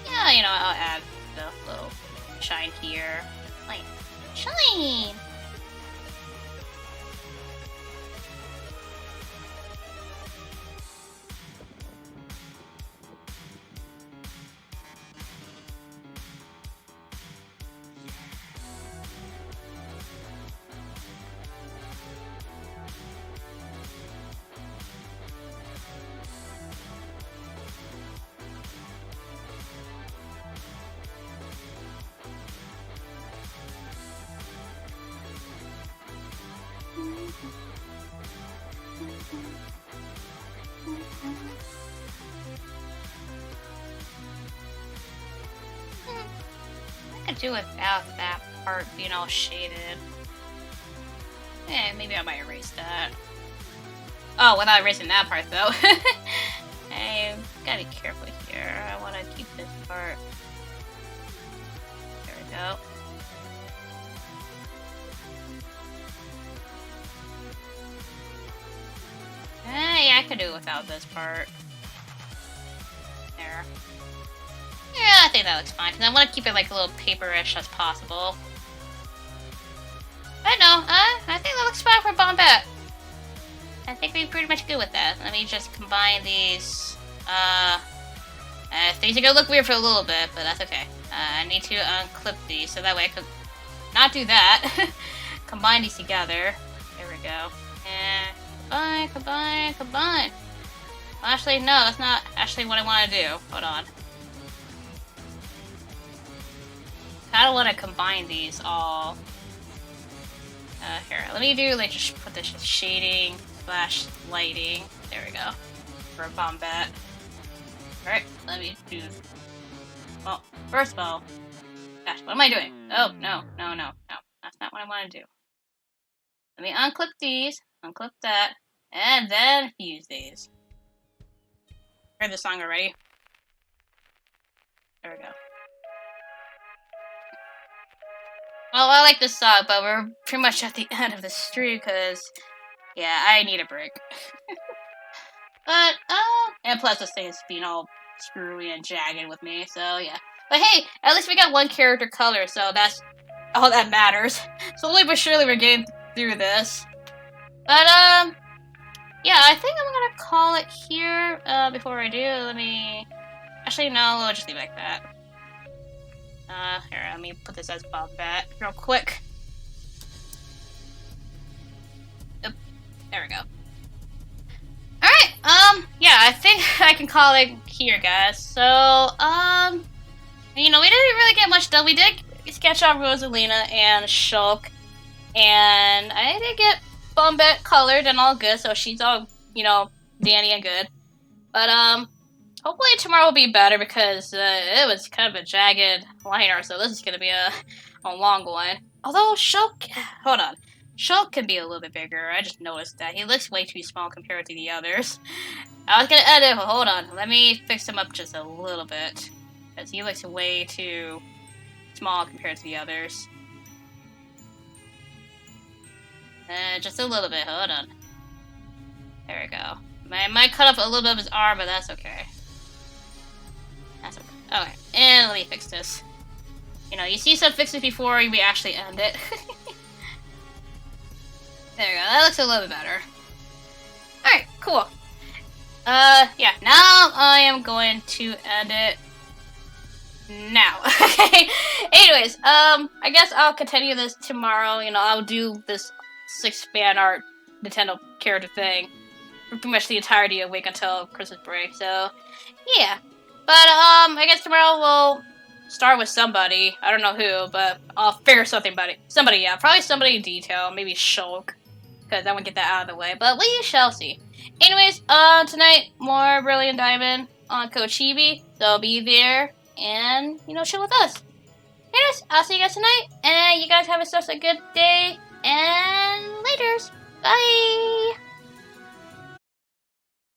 Yeah, you know, I'll add the little shine here. Like, shine! I could do without that part being all shaded. Eh, maybe I might erase that. Oh, without erasing that part though. I gotta be careful here. I want to keep this part. There we go. Yeah, I could do it without this part. There. Yeah, I think that looks fine, because I want to keep it like a little paperish as possible. I know, I think that looks fine for Bombette. I think we're pretty much good with that. Let me just combine these. Things are gonna look weird for a little bit, but that's okay. I need to unclip these, so that way I could not do that. Combine these together. There we go. And combine. Well, actually, no, that's not actually what I want to do. Hold on. I don't want to combine these all. Here, let me do, like, just put this shading / lighting. There we go. For a Bombette. Alright, let me do. Well, first of all. Gosh, what am I doing? Oh, no. That's not what I want to do. Let me unclip these, unclip that, and then fuse these. Heard the song already? There we go. Well, I like this song, but we're pretty much at the end of the stream, because, yeah, I need a break. But, and plus this thing is being all screwy and jagged with me, so, yeah. But hey, at least we got one character color, so that's all that matters. Slowly but surely we're getting through this. But, yeah, I think I'm gonna call it here. Before I do, let me... Actually, no, we'll just leave it like that. Here, let me put this as Bombette real quick. Oop, there we go. Alright, yeah, I think I can call it here, guys. So, you know, we didn't really get much done. We did sketch out Rosalina and Shulk, and I did get Bombette colored and all good, so she's all, you know, dandy and good. But, Hopefully tomorrow will be better because it was kind of a jagged liner, so this is gonna be a long one. Although Shulk, hold on, Shulk can be a little bit bigger. I just noticed that he looks way too small compared to the others. I was gonna edit. Hold on, let me fix him up just a little bit because he looks way too small compared to the others. Just a little bit. Hold on. There we go. I might cut off a little bit of his arm, but that's okay. That's okay. Okay, and let me fix this. You know, you see some fixes before we actually end it. There we go. That looks a little bit better. Alright, cool. Yeah, now I am going to end it now. Okay. Anyways, I guess I'll continue this tomorrow. You know, I'll do this 6 fan art Nintendo character thing for pretty much the entirety of week until Christmas break. So, yeah. But I guess tomorrow we'll start with somebody. I don't know who, but I'll figure something about it. Somebody, yeah, probably somebody in detail. Maybe Shulk, because I want to get that out of the way. But we shall see. Anyways, tonight more Brilliant Diamond on Code Chibi, so be there and chill with us. Anyways, I'll see you guys tonight, and you guys have such a good day. And laters. Bye.